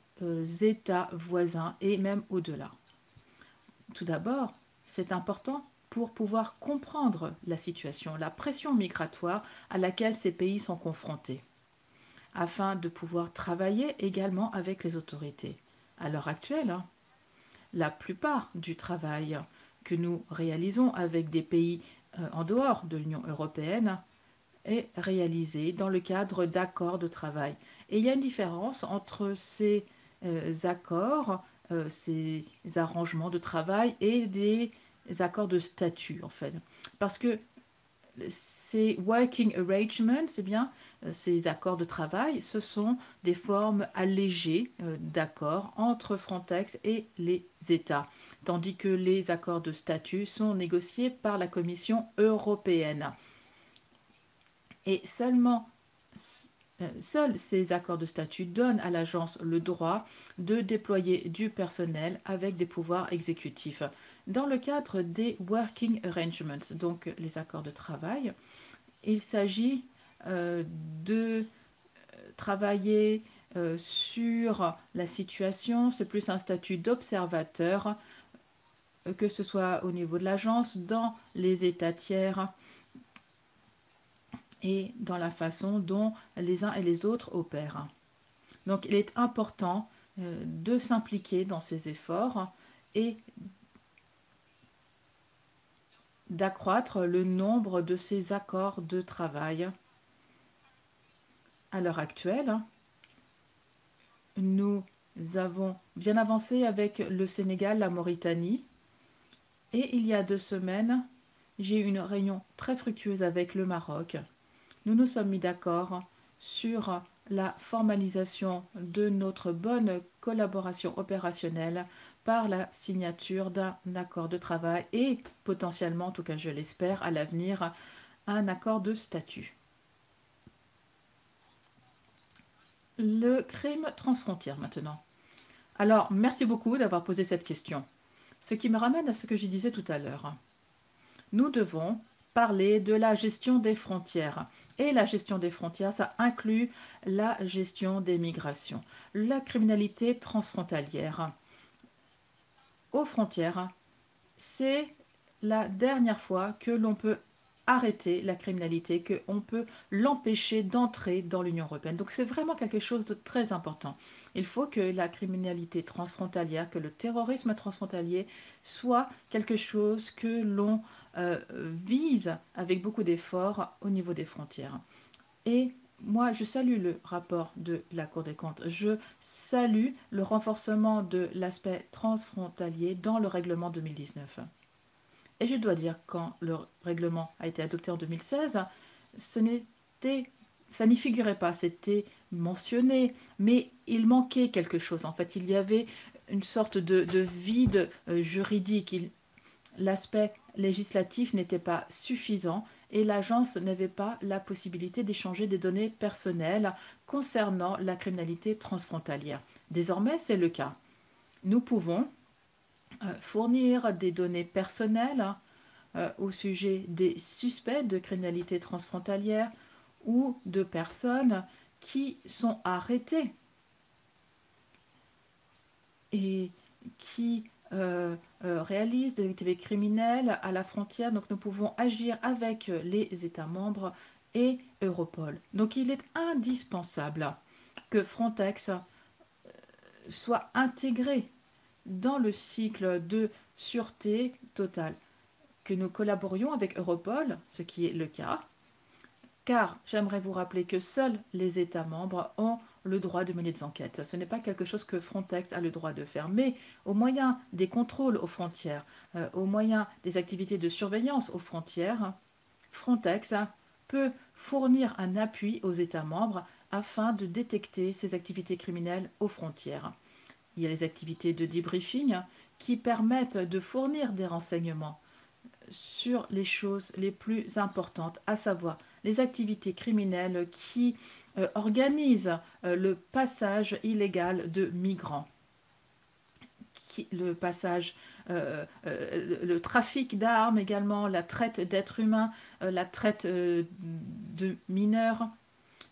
États voisins et même au-delà. Tout d'abord, c'est important pour pouvoir comprendre la situation, la pression migratoire à laquelle ces pays sont confrontés, afin de pouvoir travailler également avec les autorités. À l'heure actuelle, la plupart du travail que nous réalisons avec des pays en dehors de l'Union européenne est réalisé dans le cadre d'accords de travail. Et il y a une différence entre ces accords, ces arrangements de travail et des accords de statut, en fait. Parce que ces working arrangements, c'est bien, ces accords de travail, ce sont des formes allégées d'accords entre Frontex et les États, tandis que les accords de statut sont négociés par la Commission européenne. Et seuls ces accords de statut donnent à l'agence le droit de déployer du personnel avec des pouvoirs exécutifs. Dans le cadre des working arrangements, donc les accords de travail, il s'agit de travailler sur la situation, c'est plus un statut d'observateur que ce soit au niveau de l'agence, dans les États tiers et dans la façon dont les uns et les autres opèrent. Donc il est important de s'impliquer dans ces efforts et d'accroître le nombre de ces accords de travail. À l'heure actuelle, nous avons bien avancé avec le Sénégal, la Mauritanie, et il y a 2 semaines, j'ai eu une réunion très fructueuse avec le Maroc. Nous nous sommes mis d'accord sur la formalisation de notre bonne collaboration opérationnelle par la signature d'un accord de travail et potentiellement, en tout cas je l'espère, à l'avenir, un accord de statut. Le crime transfrontière maintenant. Alors, merci beaucoup d'avoir posé cette question. Ce qui me ramène à ce que je disais tout à l'heure. Nous devons parler de la gestion des frontières. Et la gestion des frontières, ça inclut la gestion des migrations, la criminalité transfrontalière. Aux frontières, c'est la dernière fois que l'on peut arrêter la criminalité, qu'on peut l'empêcher d'entrer dans l'Union européenne. Donc c'est vraiment quelque chose de très important. Il faut que la criminalité transfrontalière, que le terrorisme transfrontalier soit quelque chose que l'on vise avec beaucoup d'efforts au niveau des frontières. Et moi, je salue le rapport de la Cour des comptes. Je salue le renforcement de l'aspect transfrontalier dans le règlement 2019. Et je dois dire, quand le règlement a été adopté en 2016, ça n'y figurait pas, c'était mentionné, mais il manquait quelque chose. En fait, il y avait une sorte de vide juridique. L'aspect législatif n'était pas suffisant et l'agence n'avait pas la possibilité d'échanger des données personnelles concernant la criminalité transfrontalière. Désormais, c'est le cas. Nous pouvons fournir des données personnelles au sujet des suspects de criminalité transfrontalière ou de personnes qui sont arrêtées et qui réalisent des activités criminelles à la frontière. Donc nous pouvons agir avec les États membres et Europol. Donc il est indispensable que Frontex soit intégré dans le cycle de sûreté totale, que nous collaborions avec Europol, ce qui est le cas, car j'aimerais vous rappeler que seuls les États membres ont le droit de mener des enquêtes. Ce n'est pas quelque chose que Frontex a le droit de faire, mais au moyen des contrôles aux frontières, au moyen des activités de surveillance aux frontières, Frontex peut fournir un appui aux États membres afin de détecter ces activités criminelles aux frontières. Il y a les activités de debriefing qui permettent de fournir des renseignements sur les choses les plus importantes, à savoir les activités criminelles qui organisent le passage illégal de migrants, le trafic d'armes également, la traite d'êtres humains, la traite de mineurs.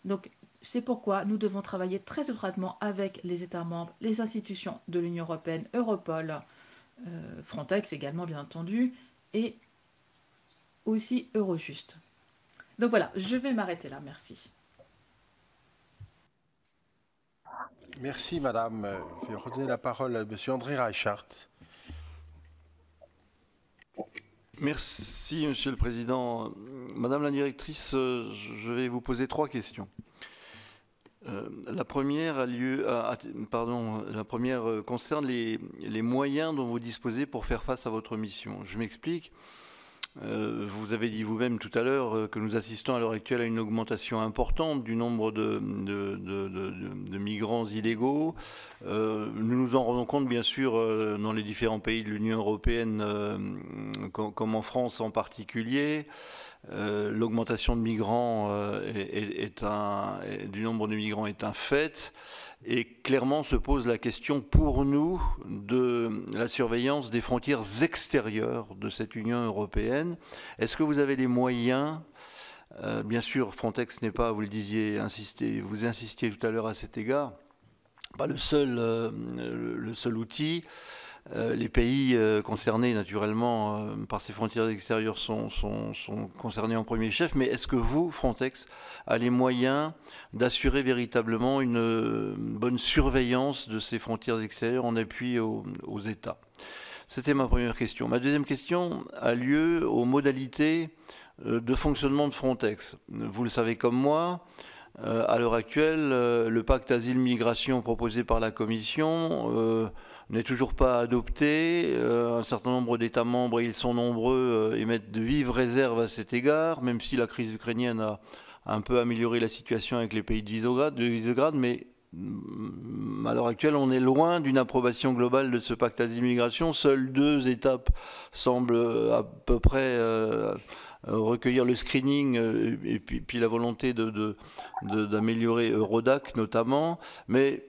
Donc, c'est pourquoi nous devons travailler très étroitement avec les États membres, les institutions de l'Union européenne, Europol, Frontex également bien entendu, et aussi Eurojust. Donc voilà, je vais m'arrêter là, merci. Merci madame. Je vais redonner la parole à M. André Reichart. Merci Monsieur le Président. Madame la directrice, je vais vous poser 3 questions. La première concerne les moyens dont vous disposez pour faire face à votre mission. Je m'explique. Vous avez dit vous-même tout à l'heure que nous assistons à l'heure actuelle à une augmentation importante du nombre de migrants illégaux. Nous nous en rendons compte bien sûr dans les différents pays de l'Union européenne, comme en France en particulier. L'augmentation de migrants du nombre de migrants est un fait, et clairement se pose la question pour nous de la surveillance des frontières extérieures de cette Union européenne. Est-ce que vous avez les moyens, bien sûr Frontex n'est pas, vous le disiez, vous insistiez tout à l'heure à cet égard, pas le seul outil, Les pays concernés naturellement par ces frontières extérieures sont concernés en premier chef, mais est-ce que vous, Frontex, avez les moyens d'assurer véritablement une bonne surveillance de ces frontières extérieures en appui aux États? C'était ma première question. Ma deuxième question a lieu aux modalités de fonctionnement de Frontex. Vous le savez comme moi, à l'heure actuelle, le pacte asile-migration proposé par la Commission n'est toujours pas adopté. Un certain nombre d'États membres, et ils sont nombreux, émettent de vives réserves à cet égard, même si la crise ukrainienne a un peu amélioré la situation avec les pays de Visegrad, mais à l'heure actuelle, on est loin d'une approbation globale de ce pacte asile-migration. Seules 2 étapes semblent à peu près recueillir le screening et puis la volonté d'améliorer Eurodac notamment. Mais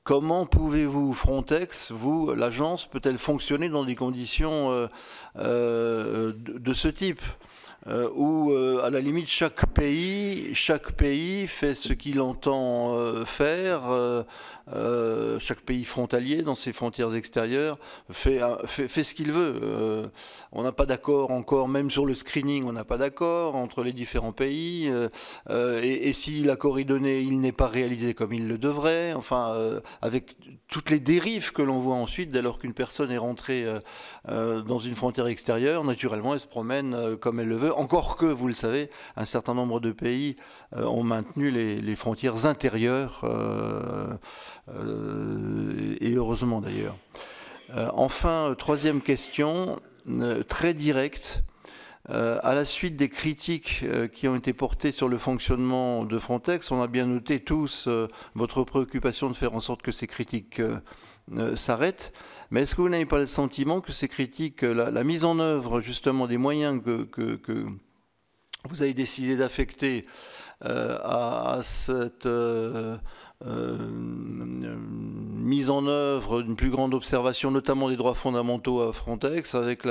comment pouvez-vous, Frontex, vous, l'agence, peut-elle fonctionner dans des conditions de ce type où, à la limite, chaque pays fait ce qu'il entend faire, chaque pays frontalier dans ses frontières extérieures fait ce qu'il veut. On n'a pas d'accord encore, même sur le screening, on n'a pas d'accord entre les différents pays. Et si l'accord est donné, il n'est pas réalisé comme il le devrait. Enfin, avec toutes les dérives que l'on voit ensuite, dès lors qu'une personne est rentrée dans une frontière extérieure, naturellement, elle se promène comme elle le veut. Encore que, vous le savez, un certain nombre de pays ont maintenu les frontières intérieures, et heureusement d'ailleurs. Enfin, troisième question, très directe. À la suite des critiques qui ont été portées sur le fonctionnement de Frontex, on a bien noté tous votre préoccupation de faire en sorte que ces critiques s'arrêtent. Mais est-ce que vous n'avez pas le sentiment que ces critiques, la mise en œuvre justement des moyens que vous avez décidé d'affecter à cette mise en œuvre d'une plus grande observation, notamment des droits fondamentaux à Frontex, avec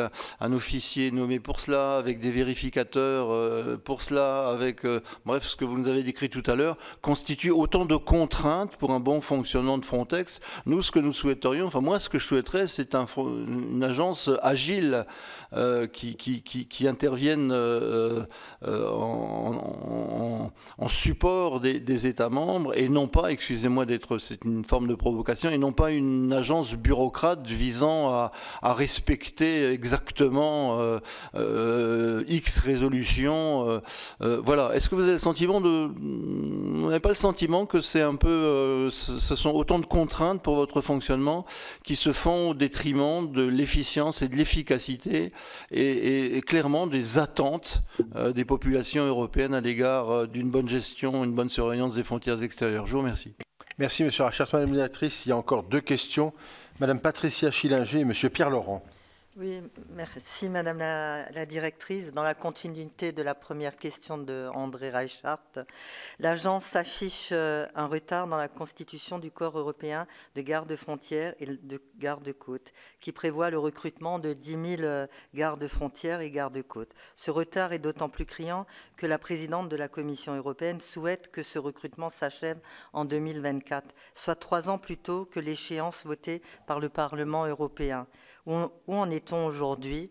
un officier nommé pour cela, avec des vérificateurs pour cela, avec bref, ce que vous nous avez décrit tout à l'heure, constitue autant de contraintes pour un bon fonctionnement de Frontex. Nous, ce que nous souhaiterions, enfin moi, ce que je souhaiterais, c'est une agence agile qui intervienne en support des États membres et non pas, excusez-moi d'être, c'est une forme de provocation, et non pas une agence bureaucrate visant à respecter exactement X résolutions. Voilà. Est-ce que vous avez le sentiment vous n'avez pas le sentiment que c'est un peu, ce sont autant de contraintes pour votre fonctionnement qui se font au détriment de l'efficience et de l'efficacité et clairement des attentes des populations européennes à l'égard d'une bonne gestion, une bonne surveillance des frontières extérieures? Je vous remercie. Merci, M. Rachert. Madame la directrice, il y a encore 2 questions. Madame Patricia Schillinger et M. Pierre Laurent. Oui, merci Madame la directrice. Dans la continuité de la première question de André Reichhardt, l'agence affiche un retard dans la constitution du corps européen de garde-frontières et de garde-côtes, qui prévoit le recrutement de 10 000 garde-frontières et garde-côtes. Ce retard est d'autant plus criant que la présidente de la Commission européenne souhaite que ce recrutement s'achève en 2024, soit 3 ans plus tôt que l'échéance votée par le Parlement européen. Où en est-on aujourd'hui?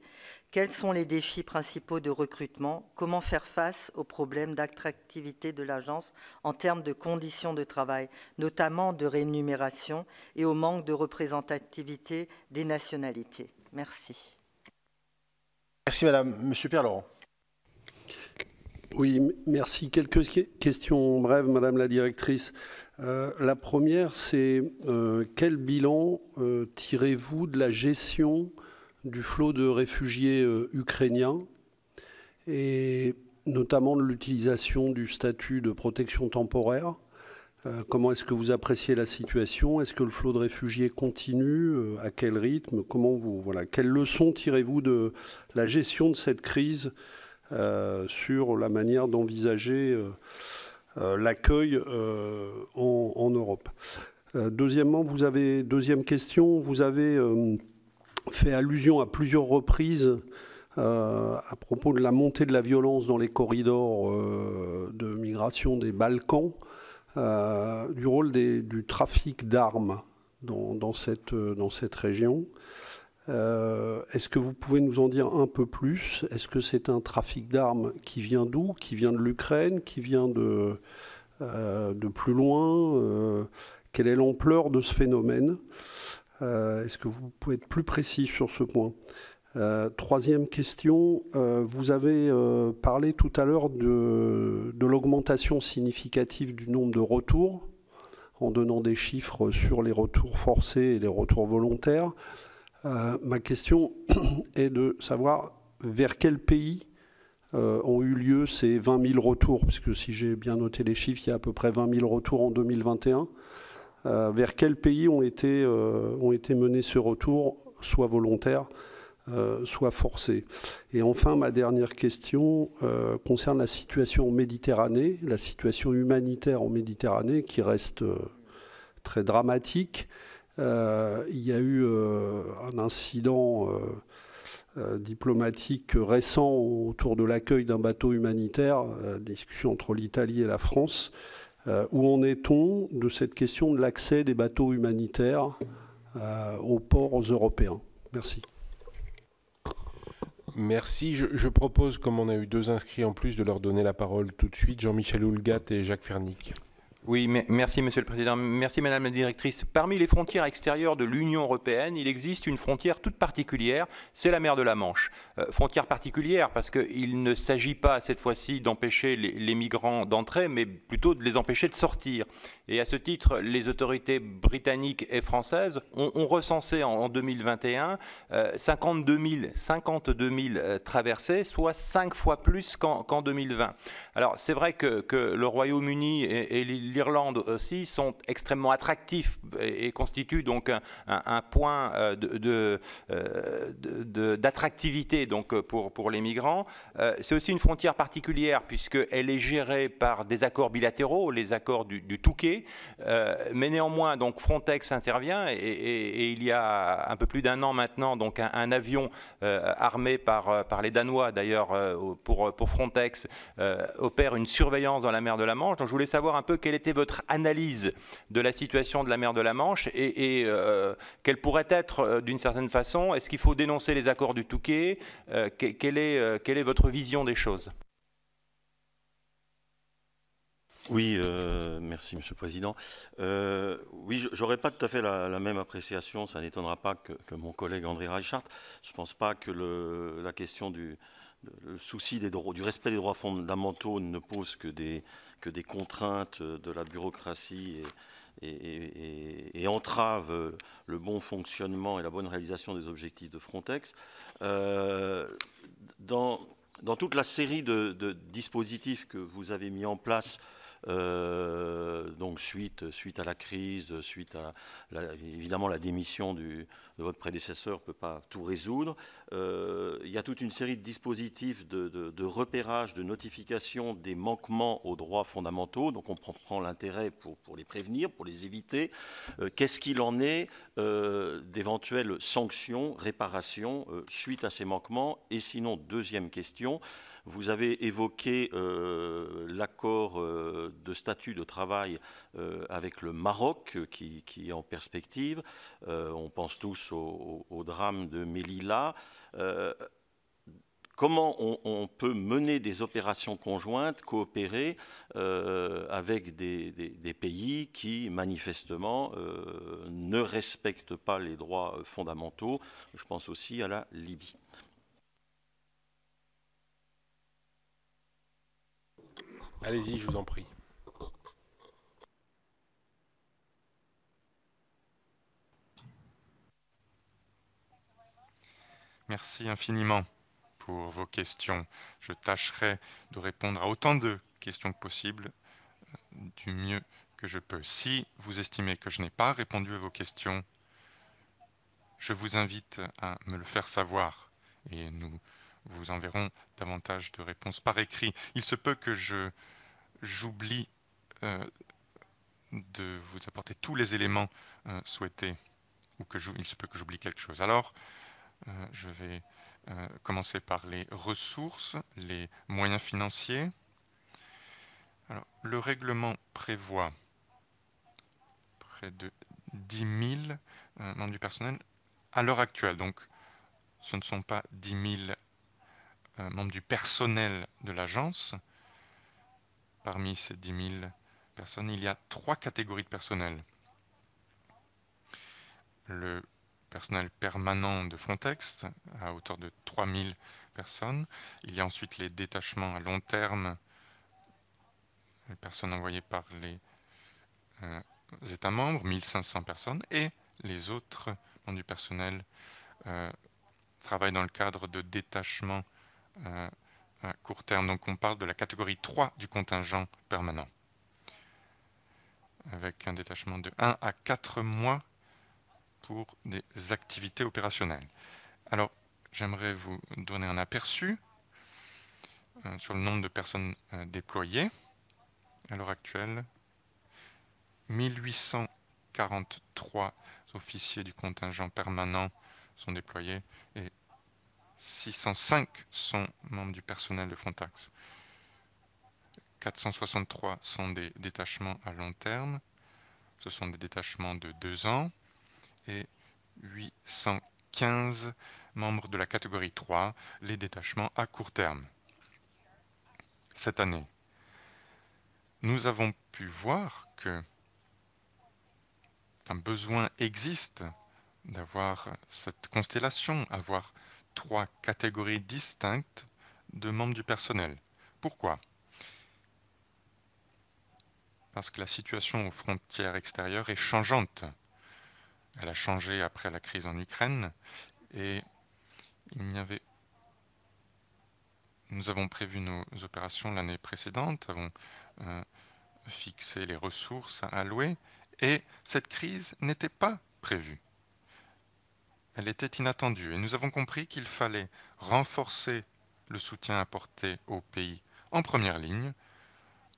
Quels sont les défis principaux de recrutement? Comment faire face aux problèmes d'attractivité de l'agence en termes de conditions de travail, notamment de rémunération, et au manque de représentativité des nationalités? Merci. Merci Madame. Monsieur Pierre Laurent. Oui, merci. Quelques questions brèves, Madame la directrice. La première, c'est quel bilan tirez-vous de la gestion du flot de réfugiés ukrainiens et notamment de l'utilisation du statut de protection temporaire? Comment est-ce que vous appréciez la situation? Est-ce que le flot de réfugiés continue? À quel rythme? Quelles leçons tirez-vous de la gestion de cette crise sur la manière d'envisager l'accueil en Europe? Deuxièmement, deuxième question, vous avez fait allusion à plusieurs reprises à propos de la montée de la violence dans les corridors de migration des Balkans, du rôle du trafic d'armes dans cette région. Est-ce que vous pouvez nous en dire un peu plus? Est-ce que c'est un trafic d'armes qui vient d'où? Qui vient de l'Ukraine? Qui vient de plus loin? Quelle est l'ampleur de ce phénomène? Est-ce que vous pouvez être plus précis sur ce point? Troisième question, vous avez parlé tout à l'heure de l'augmentation significative du nombre de retours, en donnant des chiffres sur les retours forcés et les retours volontaires. Ma question est de savoir vers quel pays ont eu lieu ces 20 000 retours, puisque si j'ai bien noté les chiffres, il y a à peu près 20 000 retours en 2021. Vers quel pays ont été menés ces retours, soit volontaires, soit forcés? Et enfin, ma dernière question concerne la situation en Méditerranée, la situation humanitaire en Méditerranée qui reste très dramatique. Il y a eu un incident diplomatique récent autour de l'accueil d'un bateau humanitaire, discussion entre l'Italie et la France. Où en est-on de cette question de l'accès des bateaux humanitaires aux ports européens? Merci. Merci. Je propose, comme on a eu 2 inscrits en plus, de leur donner la parole tout de suite, Jean-Michel Houllegatte et Jacques Fernic. Oui, merci Monsieur le Président. Merci Madame la Directrice. Parmi les frontières extérieures de l'Union européenne, il existe une frontière toute particulière, c'est la mer de la Manche. Frontière particulière parce qu'il ne s'agit pas cette fois-ci d'empêcher les migrants d'entrer, mais plutôt de les empêcher de sortir. Et à ce titre, les autorités britanniques et françaises ont recensé en 2021 52 000 traversées, soit 5 fois plus qu'en 2020. Alors c'est vrai que le Royaume-Uni et l'Irlande aussi sont extrêmement attractifs et constituent donc un point d'attractivité donc pour les migrants. C'est aussi une frontière particulière puisqu'elle est gérée par des accords bilatéraux, les accords du Touquet, mais néanmoins donc Frontex intervient et il y a un peu plus d'1 an maintenant donc un avion armé par les Danois d'ailleurs pour Frontex opère une surveillance dans la mer de la Manche. Donc je voulais savoir un peu quelle était votre analyse de la situation de la mer de la Manche et quelle pourrait être d'une certaine façon. Est-ce qu'il faut dénoncer les accords du Touquet? Quelle est votre vision des choses? Oui, merci Monsieur le Président. Oui, j'aurais pas tout à fait la même appréciation, ça n'étonnera pas que mon collègue André Reichart. Je ne pense pas que la question le souci du respect des droits fondamentaux ne pose que des contraintes de la bureaucratie et entrave le bon fonctionnement et la bonne réalisation des objectifs de Frontex. Dans toute la série de dispositifs que vous avez mis en place, donc suite à la crise, suite à évidemment la démission de votre prédécesseur ne peut pas tout résoudre. Il y a toute une série de dispositifs de repérage, de notification des manquements aux droits fondamentaux. Donc on prend l'intérêt pour les prévenir, pour les éviter. Qu'est-ce qu'il en est d'éventuelles sanctions, réparations suite à ces manquements? Et sinon, deuxième question, vous avez évoqué l'accord de statut de travail avec le Maroc qui est en perspective. On pense tous au drame de Melilla. Comment on peut mener des opérations conjointes, coopérer avec des pays qui, manifestement, ne respectent pas les droits fondamentaux? Je pense aussi à la Libye. Allez-y, je vous en prie. Merci infiniment pour vos questions. Je tâcherai de répondre à autant de questions que possible du mieux que je peux. Si vous estimez que je n'ai pas répondu à vos questions, je vous invite à me le faire savoir et nous vous enverrons davantage de réponses par écrit. Il se peut que j'oublie de vous apporter tous les éléments souhaités ou il se peut que j'oublie quelque chose. Alors, je vais commencer par les ressources, les moyens financiers. Alors, le règlement prévoit près de 10 000 membres du personnel à l'heure actuelle. Donc, ce ne sont pas 10 000 membres du personnel de l'agence. Parmi ces 10 000 personnes, il y a 3 catégories de personnel. Le personnel permanent de Frontex, à hauteur de 3 000 personnes. Il y a ensuite les détachements à long terme, les personnes envoyées par les États membres, 1 500 personnes, et les autres membres du personnel travaillent dans le cadre de détachements à court terme. Donc on parle de la catégorie 3 du contingent permanent, avec un détachement de 1 à 4 mois pour des activités opérationnelles. Alors, j'aimerais vous donner un aperçu sur le nombre de personnes déployées. À l'heure actuelle, 1843 officiers du contingent permanent sont déployés et 605 sont membres du personnel de Frontex. 463 sont des détachements à long terme. Ce sont des détachements de 2 ans. Et 815 membres de la catégorie 3, les détachements à court terme. Cette année, nous avons pu voir qu'un besoin existe d'avoir cette constellation, avoir 3 catégories distinctes de membres du personnel. Pourquoi? Parce que la situation aux frontières extérieures est changeante. Elle a changé après la crise en Ukraine et nous avons prévu nos opérations l'année précédente, avons fixé les ressources à allouer et cette crise n'était pas prévue. Elle était inattendue et nous avons compris qu'il fallait renforcer le soutien apporté aux pays en première ligne,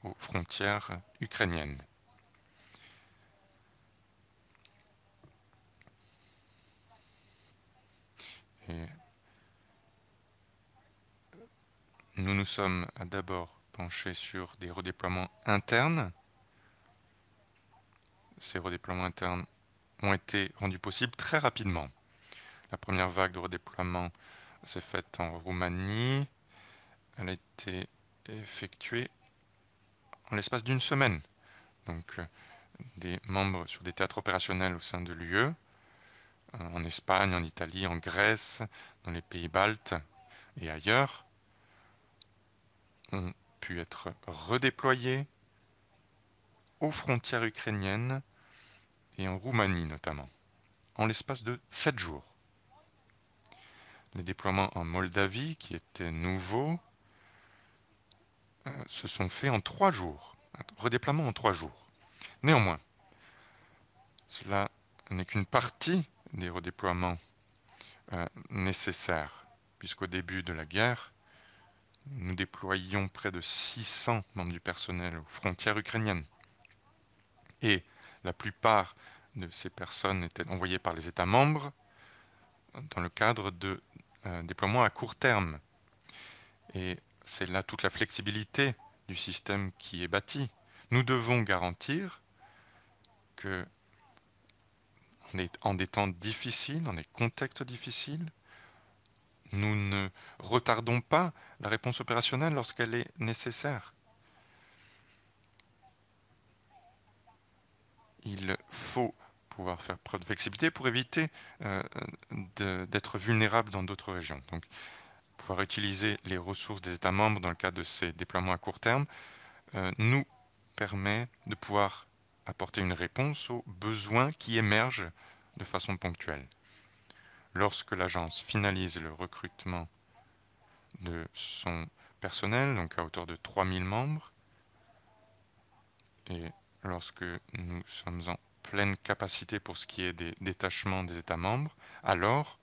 aux frontières ukrainiennes. Et nous nous sommes d'abord penchés sur des redéploiements internes. Ces redéploiements internes ont été rendus possibles très rapidement. La première vague de redéploiement s'est faite en Roumanie. Elle a été effectuée en l'espace d'une semaine. Donc, des membres sur des théâtres opérationnels au sein de l'UE, en Espagne, en Italie, en Grèce, dans les pays baltes et ailleurs, ont pu être redéployés aux frontières ukrainiennes et en Roumanie notamment, en l'espace de 7 jours. Les déploiements en Moldavie, qui étaient nouveaux, se sont faits en 3 jours. Redéploiement en 3 jours. Néanmoins, cela n'est qu'une partie des redéploiements nécessaires, puisqu'au début de la guerre, nous déployions près de 600 membres du personnel aux frontières ukrainiennes. Et la plupart de ces personnes étaient envoyées par les États membres dans le cadre de déploiements à court terme. Et c'est là toute la flexibilité du système qui est bâti. Nous devons garantir que en des temps difficiles, dans des contextes difficiles, nous ne retardons pas la réponse opérationnelle lorsqu'elle est nécessaire. Il faut pouvoir faire preuve de flexibilité pour éviter d'être vulnérable dans d'autres régions. Donc, pouvoir utiliser les ressources des États membres dans le cadre de ces déploiements à court terme nous permet de pouvoir apporter une réponse aux besoins qui émergent de façon ponctuelle. Lorsque l'agence finalise le recrutement de son personnel, donc à hauteur de 3000 membres, et lorsque nous sommes en pleine capacité pour ce qui est des détachements des États membres, alors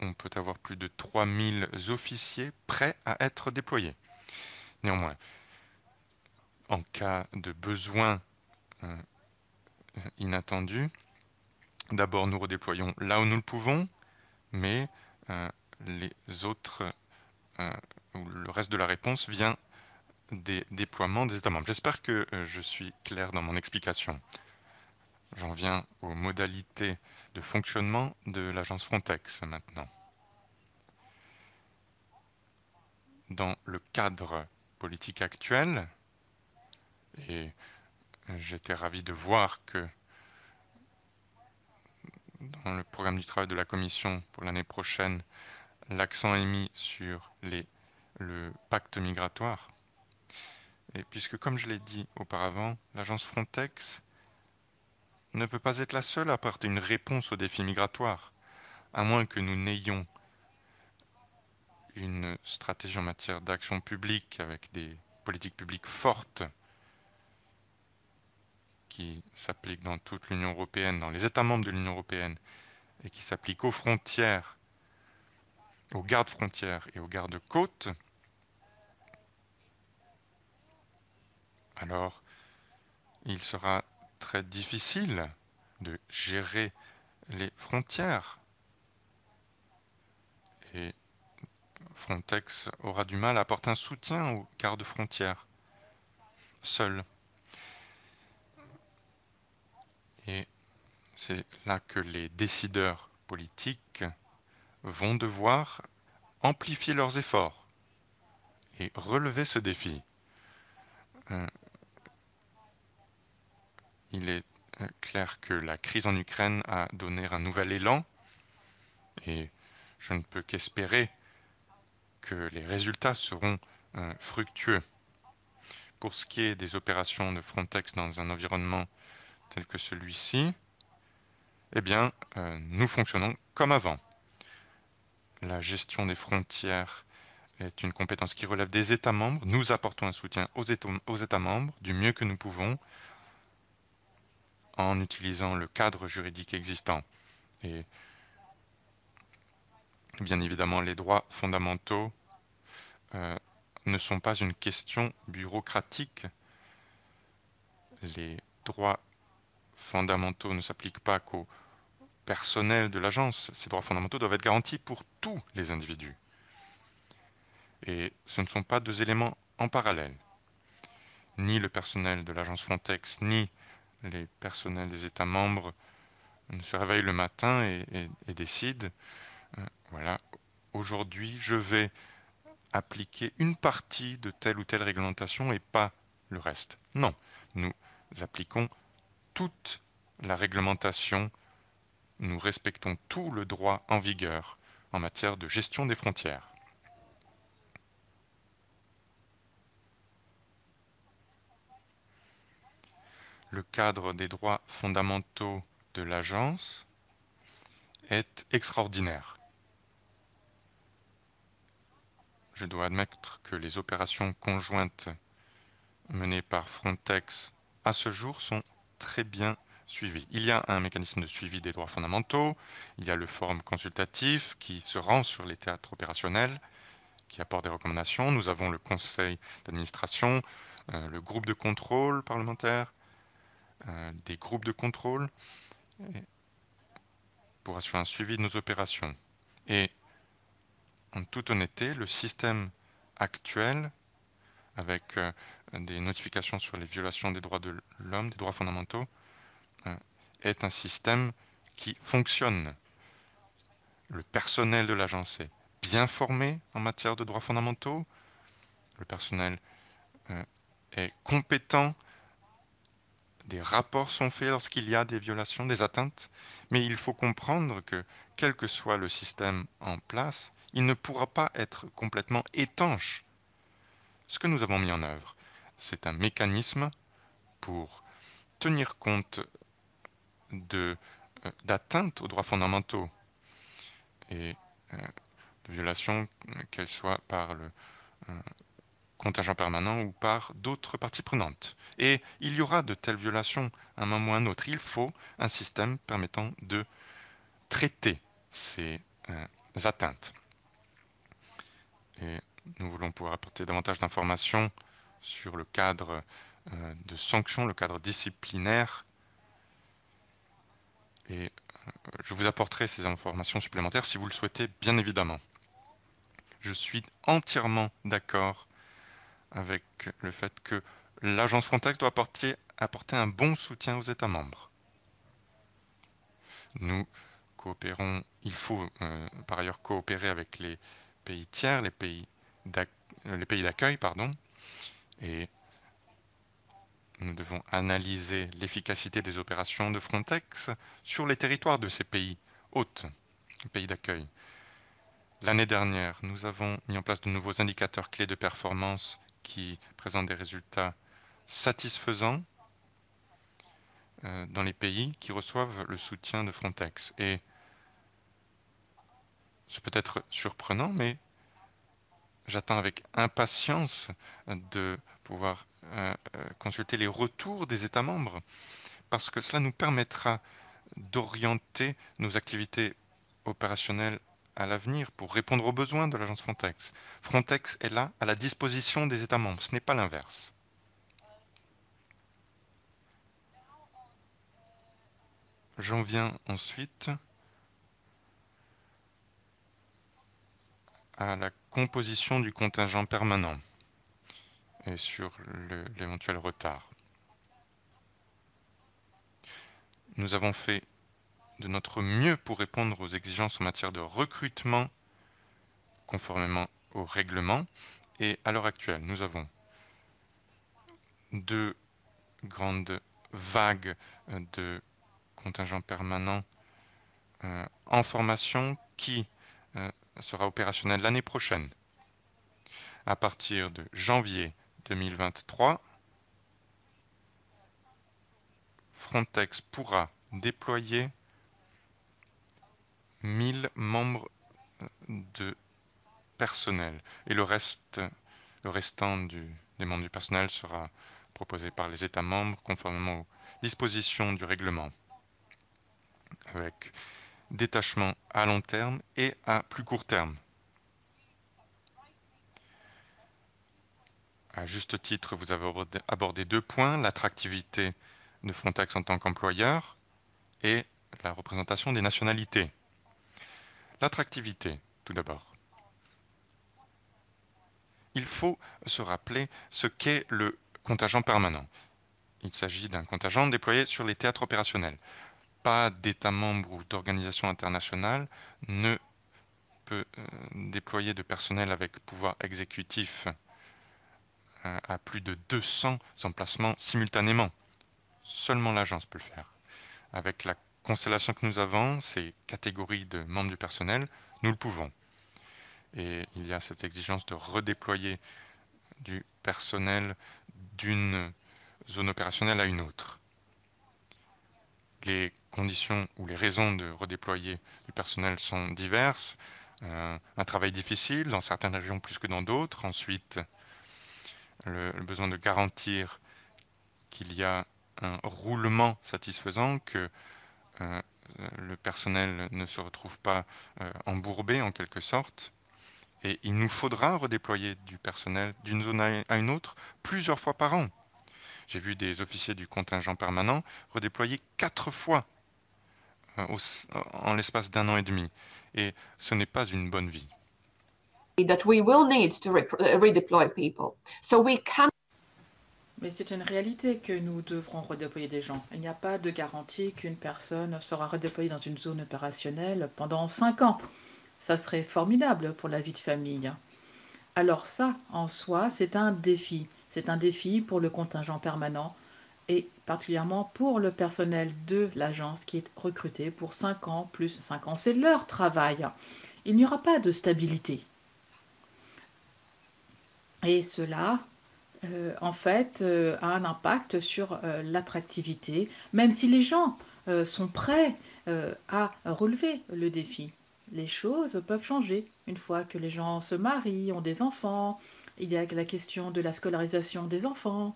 on peut avoir plus de 3000 officiers prêts à être déployés. Néanmoins, en cas de besoin inattendu, d'abord nous redéployons là où nous le pouvons, mais les autres, ou le reste de la réponse vient des déploiements des États membres. J'espère que je suis clair dans mon explication. J'en viens aux modalités de fonctionnement de l'agence Frontex maintenant. Dans le cadre politique actuel, et j'étais ravi de voir que dans le programme du travail de la Commission pour l'année prochaine, l'accent est mis sur le pacte migratoire. Et puisque, comme je l'ai dit auparavant, l'agence Frontex ne peut pas être la seule à apporter une réponse aux défis migratoires, à moins que nous n'ayons une stratégie en matière d'action publique avec des politiques publiques fortes qui s'appliquent dans toute l'Union européenne, dans les États membres de l'Union européenne, et qui s'appliquent aux frontières, aux gardes-frontières et aux gardes-côtes, alors il sera très difficile de gérer les frontières. Et Frontex aura du mal à apporter un soutien aux gardes-frontières, seul. Et c'est là que les décideurs politiques vont devoir amplifier leurs efforts et relever ce défi. Il est clair que la crise en Ukraine a donné un nouvel élan et je ne peux qu'espérer que les résultats seront fructueux. Pour ce qui est des opérations de Frontex dans un environnement tel que celui-ci, eh bien, nous fonctionnons comme avant. La gestion des frontières est une compétence qui relève des États membres. Nous apportons un soutien aux États membres du mieux que nous pouvons en utilisant le cadre juridique existant. Et bien évidemment, les droits fondamentaux ne sont pas une question bureaucratique. Les droits fondamentaux ne s'appliquent pas qu'au personnel de l'agence. Ces droits fondamentaux doivent être garantis pour tous les individus. Et ce ne sont pas deux éléments en parallèle. Ni le personnel de l'agence Frontex, ni les personnels des États membres ne se réveillent le matin et décident, voilà, aujourd'hui je vais appliquer une partie de telle ou telle réglementation et pas le reste. Non, nous appliquons toute la réglementation, nous respectons tout le droit en vigueur en matière de gestion des frontières. Le cadre des droits fondamentaux de l'agence est extraordinaire. Je dois admettre que les opérations conjointes menées par Frontex à ce jour sont très bien suivies. Il y a un mécanisme de suivi des droits fondamentaux, il y a le forum consultatif qui se rend sur les théâtres opérationnels, qui apporte des recommandations. Nous avons le conseil d'administration, le groupe de contrôle parlementaire, des groupes de contrôle pour assurer un suivi de nos opérations. Et en toute honnêteté, le système actuel, avec des notifications sur les violations des droits de l'homme, des droits fondamentaux, est un système qui fonctionne. Le personnel de l'agence est bien formé en matière de droits fondamentaux. Le personnel est compétent. Des rapports sont faits lorsqu'il y a des violations, des atteintes. Mais il faut comprendre que, quel que soit le système en place, il ne pourra pas être complètement étanche. Ce que nous avons mis en œuvre, c'est un mécanisme pour tenir compte d'atteintes aux droits fondamentaux et de violations, qu'elles soient par le contingent permanent ou par d'autres parties prenantes. Et il y aura de telles violations à un moment ou à un autre. Il faut un système permettant de traiter ces atteintes. Et nous voulons pouvoir apporter davantage d'informations sur le cadre de sanctions, le cadre disciplinaire. Et je vous apporterai ces informations supplémentaires si vous le souhaitez, bien évidemment. Je suis entièrement d'accord avec le fait que l'agence Frontex doit apporter un bon soutien aux États membres. Nous coopérons, il faut par ailleurs coopérer avec les pays tiers, les pays d'accueil, pardon, et nous devons analyser l'efficacité des opérations de Frontex sur les territoires de ces pays hôtes, pays d'accueil. L'année dernière, nous avons mis en place de nouveaux indicateurs clés de performance qui présentent des résultats satisfaisants dans les pays qui reçoivent le soutien de Frontex. Et c'est peut-être surprenant, mais j'attends avec impatience de pouvoir consulter les retours des États membres, parce que cela nous permettra d'orienter nos activités opérationnelles à l'avenir pour répondre aux besoins de l'agence Frontex. Frontex est là à la disposition des États membres, ce n'est pas l'inverse. J'en viens ensuite à la composition du contingent permanent et sur l'éventuel retard. Nous avons fait de notre mieux pour répondre aux exigences en matière de recrutement conformément au règlement. Et à l'heure actuelle, nous avons 2 grandes vagues de contingents permanents en formation qui sera opérationnelle l'année prochaine. À partir de janvier 2023, Frontex pourra déployer 1000 membres de personnel et le restant des membres du personnel sera proposé par les États membres conformément aux dispositions du règlement, avec détachement à long terme et à plus court terme. À juste titre, vous avez abordé 2 points, l'attractivité de Frontex en tant qu'employeur et la représentation des nationalités. L'attractivité, tout d'abord. Il faut se rappeler ce qu'est le contingent permanent. Il s'agit d'un contingent déployé sur les théâtres opérationnels. Pas d'État membre ou d'organisation internationale ne peut déployer de personnel avec pouvoir exécutif à plus de 200 emplacements simultanément. Seulement l'agence peut le faire. Avec la constellation que nous avons, ces catégories de membres du personnel, nous le pouvons. Et il y a cette exigence de redéployer du personnel d'une zone opérationnelle à une autre. Les conditions ou les raisons de redéployer du personnel sont diverses. Un travail difficile, dans certaines régions plus que dans d'autres. Ensuite, le besoin de garantir qu'il y a un roulement satisfaisant, que le personnel ne se retrouve pas embourbé en quelque sorte. Et il nous faudra redéployer du personnel d'une zone à une autre plusieurs fois par an. J'ai vu des officiers du contingent permanent redéployer 4 fois en l'espace d'1 an et demi. Et ce n'est pas une bonne vie. That we will need to redeploy people. So we can... Mais c'est une réalité que nous devrons redéployer des gens. Il n'y a pas de garantie qu'une personne sera redéployée dans une zone opérationnelle pendant 5 ans. Ça serait formidable pour la vie de famille. Alors ça, en soi, c'est un défi. C'est un défi pour le contingent permanent et particulièrement pour le personnel de l'agence qui est recruté pour 5 ans plus 5 ans. C'est leur travail. Il n'y aura pas de stabilité. Et cela, en fait, a un impact sur l'attractivité, même si les gens sont prêts à relever le défi. Les choses peuvent changer une fois que les gens se marient, ont des enfants. Il y a la question de la scolarisation des enfants.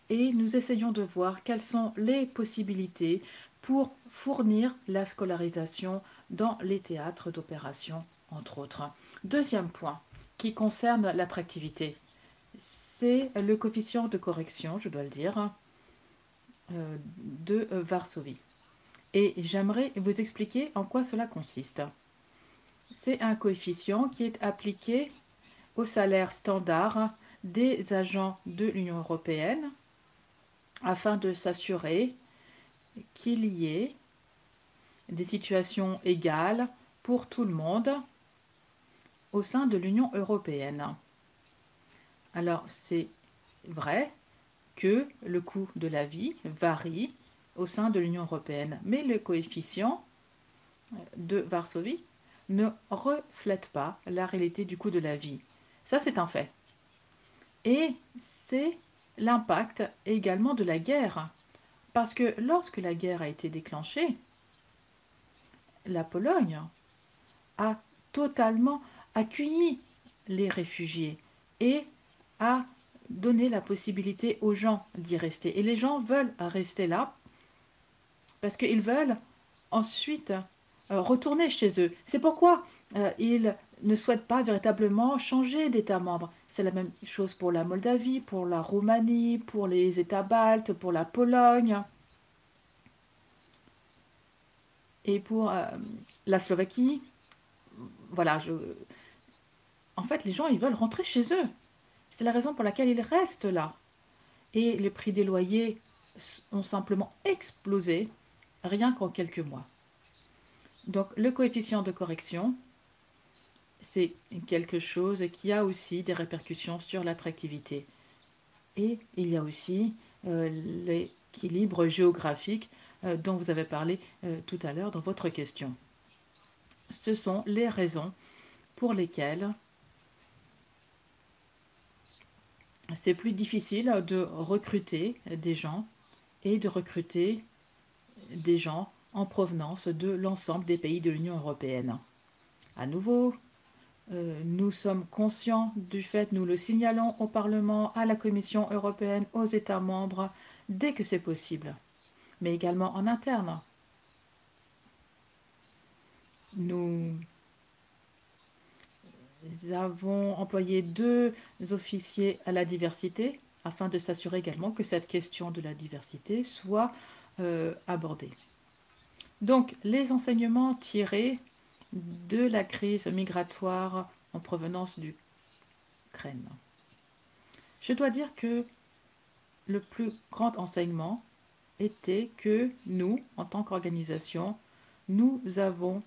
Et nous essayons de voir quelles sont les possibilités pour fournir la scolarisation dans les théâtres d'opération, entre autres. Deuxième point qui concerne l'attractivité, c'est le coefficient de correction, je dois le dire, de Varsovie. Et j'aimerais vous expliquer en quoi cela consiste. C'est un coefficient qui est appliqué au salaire standard des agents de l'Union européenne afin de s'assurer qu'il y ait des situations égales pour tout le monde au sein de l'Union européenne. Alors, c'est vrai que le coût de la vie varie au sein de l'Union européenne, mais le coefficient de Varsovie ne reflète pas la réalité du coût de la vie. Ça, c'est un fait. Et c'est l'impact également de la guerre, parce que lorsque la guerre a été déclenchée, la Pologne a totalement accueilli les réfugiés et a donné la possibilité aux gens d'y rester. Et les gens veulent rester là parce qu'ils veulent ensuite retourner chez eux. C'est pourquoi ils ne souhaitent pas véritablement changer d'État membre. C'est la même chose pour la Moldavie, pour la Roumanie, pour les États baltes, pour la Pologne et pour la Slovaquie. Voilà, en fait, les gens, ils veulent rentrer chez eux. C'est la raison pour laquelle ils restent là. Et les prix des loyers ont simplement explosé rien qu'en quelques mois. Donc, le coefficient de correction, c'est quelque chose qui a aussi des répercussions sur l'attractivité. Et il y a aussi l'équilibre géographique dont vous avez parlé tout à l'heure dans votre question. Ce sont les raisons pour lesquelles c'est plus difficile de recruter des gens et de recruter des gens en provenance de l'ensemble des pays de l'Union européenne. À nouveau, nous sommes conscients du fait, nous le signalons au Parlement, à la Commission européenne, aux États membres, dès que c'est possible, mais également en interne. Nous avons employé 2 officiers à la diversité afin de s'assurer également que cette question de la diversité soit abordée. Donc, les enseignements tirés de la crise migratoire en provenance d'Ukraine. Je dois dire que le plus grand enseignement était que nous, en tant qu'organisation, nous avons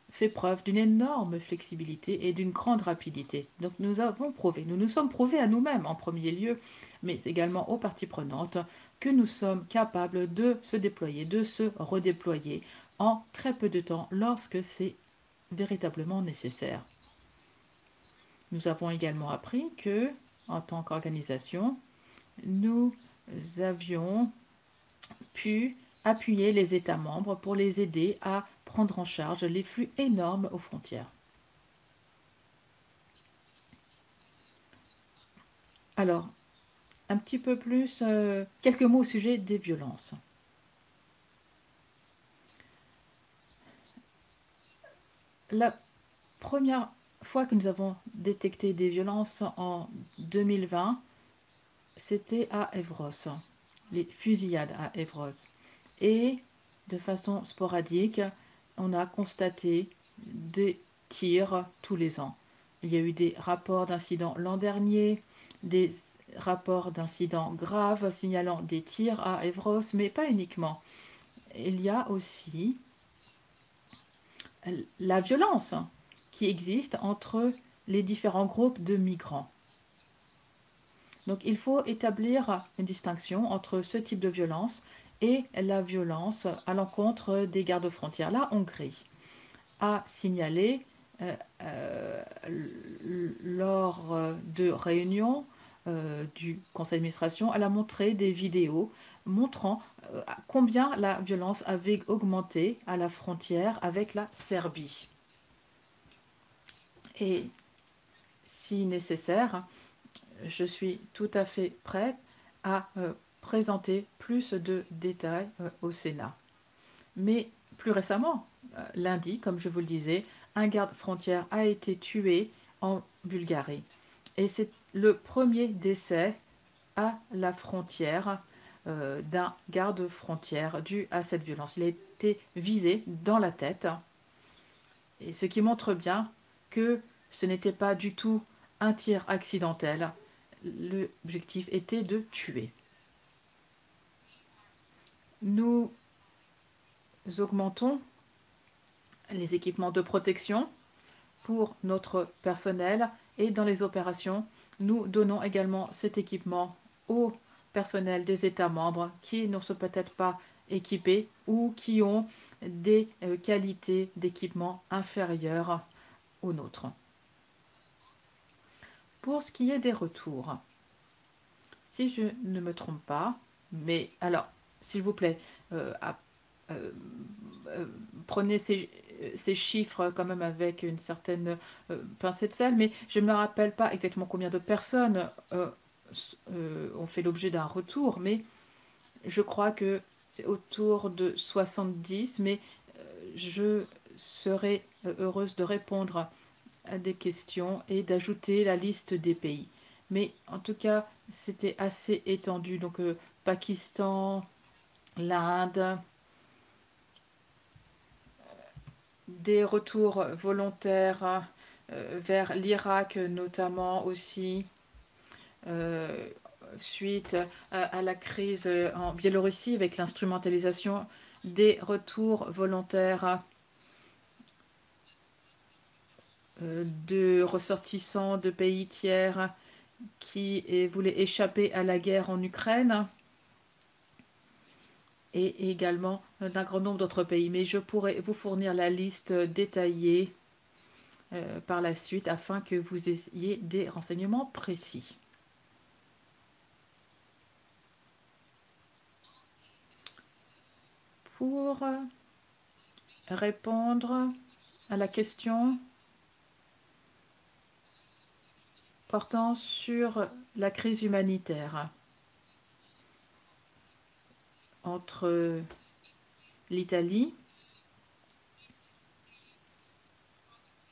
fait preuve d'une énorme flexibilité et d'une grande rapidité. Donc nous avons prouvé, nous nous sommes prouvés à nous-mêmes en premier lieu, mais également aux parties prenantes, que nous sommes capables de se déployer, de se redéployer en très peu de temps lorsque c'est véritablement nécessaire. Nous avons également appris que, en tant qu'organisation, nous avions pu appuyer les États membres pour les aider à prendre en charge les flux énormes aux frontières. Alors, un petit peu plus, quelques mots au sujet des violences. La première fois que nous avons détecté des violences en 2020, c'était à Evros, les fusillades à Evros. Et de façon sporadique, on a constaté des tirs tous les ans. Il y a eu des rapports d'incidents l'an dernier, des rapports d'incidents graves signalant des tirs à Evros, mais pas uniquement. Il y a aussi la violence qui existe entre les différents groupes de migrants. Donc il faut établir une distinction entre ce type de violence et la violence à l'encontre des gardes-frontières. La Hongrie a signalé lors de réunions du conseil d'administration, elle a montré des vidéos montrant combien la violence avait augmenté à la frontière avec la Serbie. Et si nécessaire, je suis tout à fait prête à présenter plus de détails au Sénat. Mais plus récemment, lundi, comme je vous le disais, un garde-frontière a été tué en Bulgarie. Et c'est le premier décès à la frontière d'un garde-frontière dû à cette violence. Il a été visé dans la tête, et ce qui montre bien que ce n'était pas du tout un tir accidentel. l'objectif était de tuer. Nous augmentons les équipements de protection pour notre personnel et dans les opérations, nous donnons également cet équipement au personnel des États membres qui ne sont peut-être pas équipés ou qui ont des qualités d'équipement inférieures aux nôtres. Pour ce qui est des retours, si je ne me trompe pas, mais alors, s'il vous plaît, prenez ces chiffres quand même avec une certaine pincée de sel, mais je ne me rappelle pas exactement combien de personnes ont fait l'objet d'un retour, mais je crois que c'est autour de 70, mais je serais heureuse de répondre à des questions et d'ajouter la liste des pays. Mais en tout cas, c'était assez étendu. Donc, Pakistan, l'Inde, des retours volontaires vers l'Irak notamment aussi, suite à la crise en Biélorussie avec l'instrumentalisation des retours volontaires de ressortissants de pays tiers qui voulaient échapper à la guerre en Ukraine et également d'un grand nombre d'autres pays. Mais je pourrais vous fournir la liste détaillée par la suite afin que vous ayez des renseignements précis. Pour répondre à la question portant sur la crise humanitaire entre l'Italie.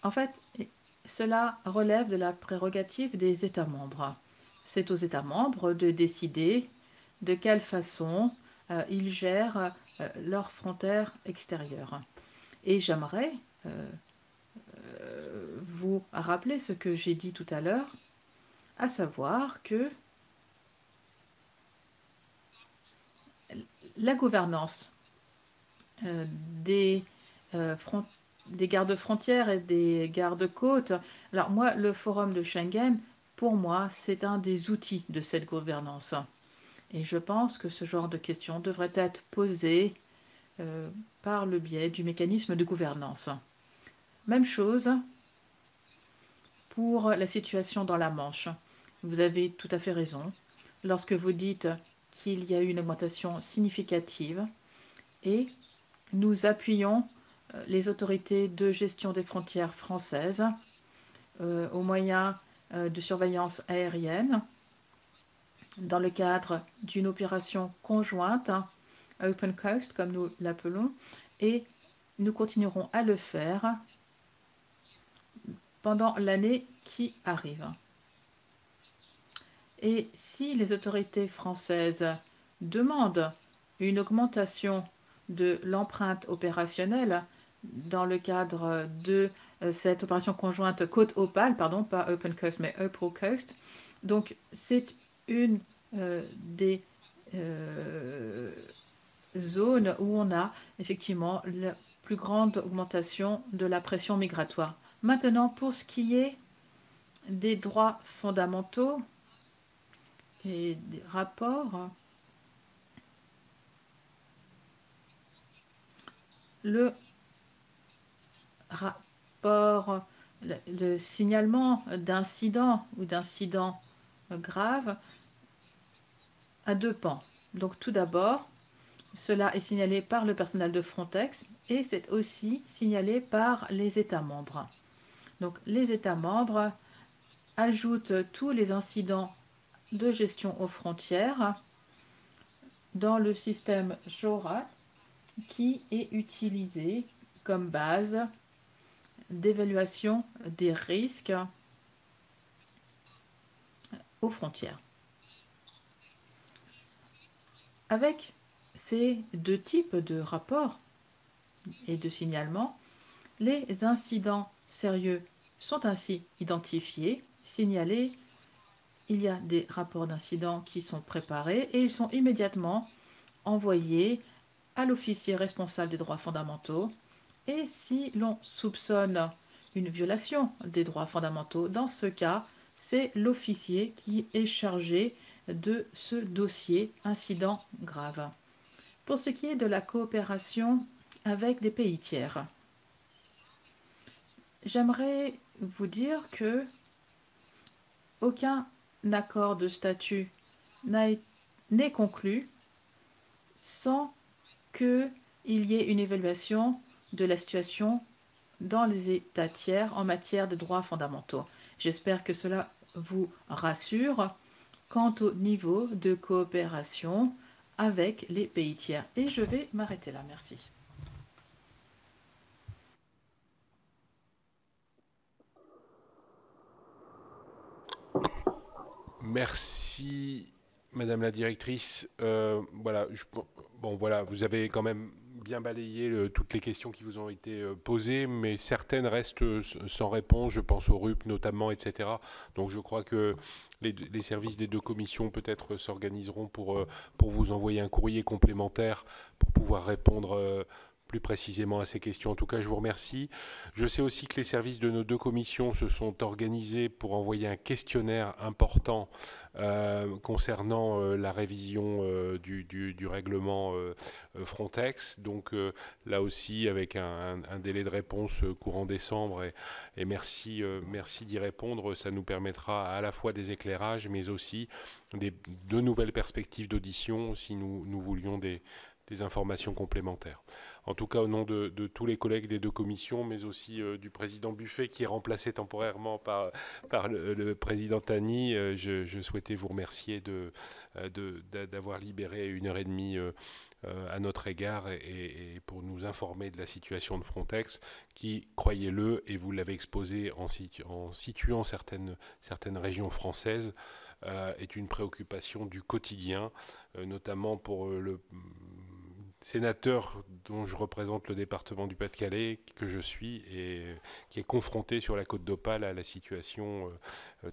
En fait, cela relève de la prérogative des États membres. C'est aux États membres de décider de quelle façon ils gèrent leurs frontières extérieures. Et j'aimerais vous rappeler ce que j'ai dit tout à l'heure, à savoir que la gouvernance des gardes-frontières et des gardes-côtes. Alors moi, le forum de Schengen, pour moi, c'est un des outils de cette gouvernance. Et je pense que ce genre de questions devrait être posées par le biais du mécanisme de gouvernance. Même chose pour la situation dans la Manche. Vous avez tout à fait raison lorsque vous dites qu'il y a eu une augmentation significative et nous appuyons les autorités de gestion des frontières françaises aux moyens de surveillance aérienne dans le cadre d'une opération conjointe, Open Coast comme nous l'appelons, et nous continuerons à le faire pendant l'année qui arrive. Et si les autorités françaises demandent une augmentation de l'empreinte opérationnelle dans le cadre de cette opération conjointe Côte Opale, pardon, pas Open Coast, mais Opal Coast, donc c'est une des zones où on a effectivement la plus grande augmentation de la pression migratoire. Maintenant, pour ce qui est des droits fondamentaux et des rapports, le rapport, le signalement d'incidents ou d'incidents graves a deux pans. Donc tout d'abord, cela est signalé par le personnel de Frontex et c'est aussi signalé par les États membres. Donc les États membres ajoutent tous les incidents de gestion aux frontières dans le système JORAT qui est utilisé comme base d'évaluation des risques aux frontières. Avec ces deux types de rapports et de signalements, les incidents sérieux sont ainsi identifiés, signalés il y a des rapports d'incidents qui sont préparés et ils sont immédiatement envoyés à l'officier responsable des droits fondamentaux. Et si l'on soupçonne une violation des droits fondamentaux, dans ce cas, c'est l'officier qui est chargé de ce dossier incident grave. Pour ce qui est de la coopération avec des pays tiers, j'aimerais vous dire que aucun accord de statut n'est conclu sans qu'il y ait une évaluation de la situation dans les États tiers en matière de droits fondamentaux. J'espère que cela vous rassure quant au niveau de coopération avec les pays tiers. Et je vais m'arrêter là. Merci. Merci, Madame la directrice. Voilà, vous avez quand même bien balayé toutes les questions qui vous ont été posées, mais certaines restent sans réponse. Je pense au RUP notamment, etc. Donc je crois que les services des deux commissions peut-être s'organiseront pour vous envoyer un courrier complémentaire pour pouvoir répondre plus précisément à ces questions. En tout cas, je vous remercie. Je sais aussi que les services de nos deux commissions se sont organisés pour envoyer un questionnaire important concernant la révision du règlement Frontex. Donc là aussi, avec un délai de réponse courant décembre, et merci d'y répondre. Ça nous permettra à la fois des éclairages, mais aussi de nouvelles perspectives d'audition si nous voulions des informations complémentaires. En tout cas, au nom de tous les collègues des deux commissions, mais aussi du président Buffet, qui est remplacé temporairement par le président Tani, je souhaitais vous remercier d'avoir libéré 1h30 à notre égard et pour nous informer de la situation de Frontex, qui, croyez-le, et vous l'avez exposé en situant certaines régions françaises, est une préoccupation du quotidien, notamment pour le sénateur dont je représente le département du Pas-de-Calais, que je suis, et qui est confronté sur la côte d'Opale à la situation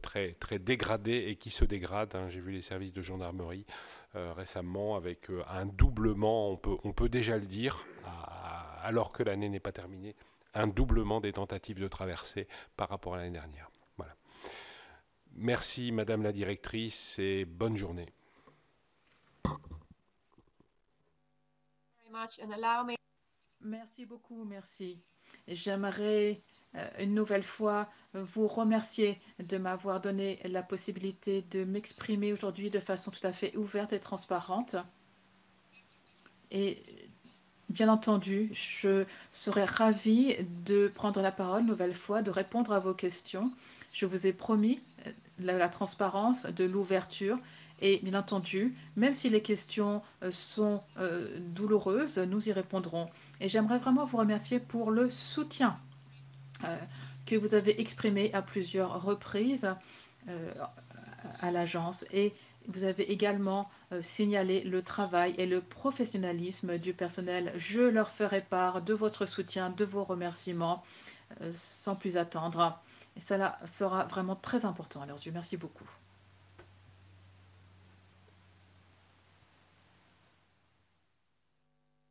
très, très dégradée et qui se dégrade. J'ai vu les services de gendarmerie récemment avec un doublement, on peut déjà le dire, alors que l'année n'est pas terminée, un doublement des tentatives de traversée par rapport à l'année dernière. Voilà. Merci Madame la directrice et bonne journée. Merci beaucoup, merci. J'aimerais une nouvelle fois vous remercier de m'avoir donné la possibilité de m'exprimer aujourd'hui de façon tout à fait ouverte et transparente. Et bien entendu, je serais ravie de prendre la parole une nouvelle fois, de répondre à vos questions. Je vous ai promis la transparence, de l'ouverture. Et bien entendu, même si les questions sont douloureuses, nous y répondrons. Et j'aimerais vraiment vous remercier pour le soutien que vous avez exprimé à plusieurs reprises à l'agence. Et vous avez également signalé le travail et le professionnalisme du personnel. Je leur ferai part de votre soutien, de vos remerciements, sans plus attendre. Et cela sera vraiment très important à leurs yeux. Merci beaucoup.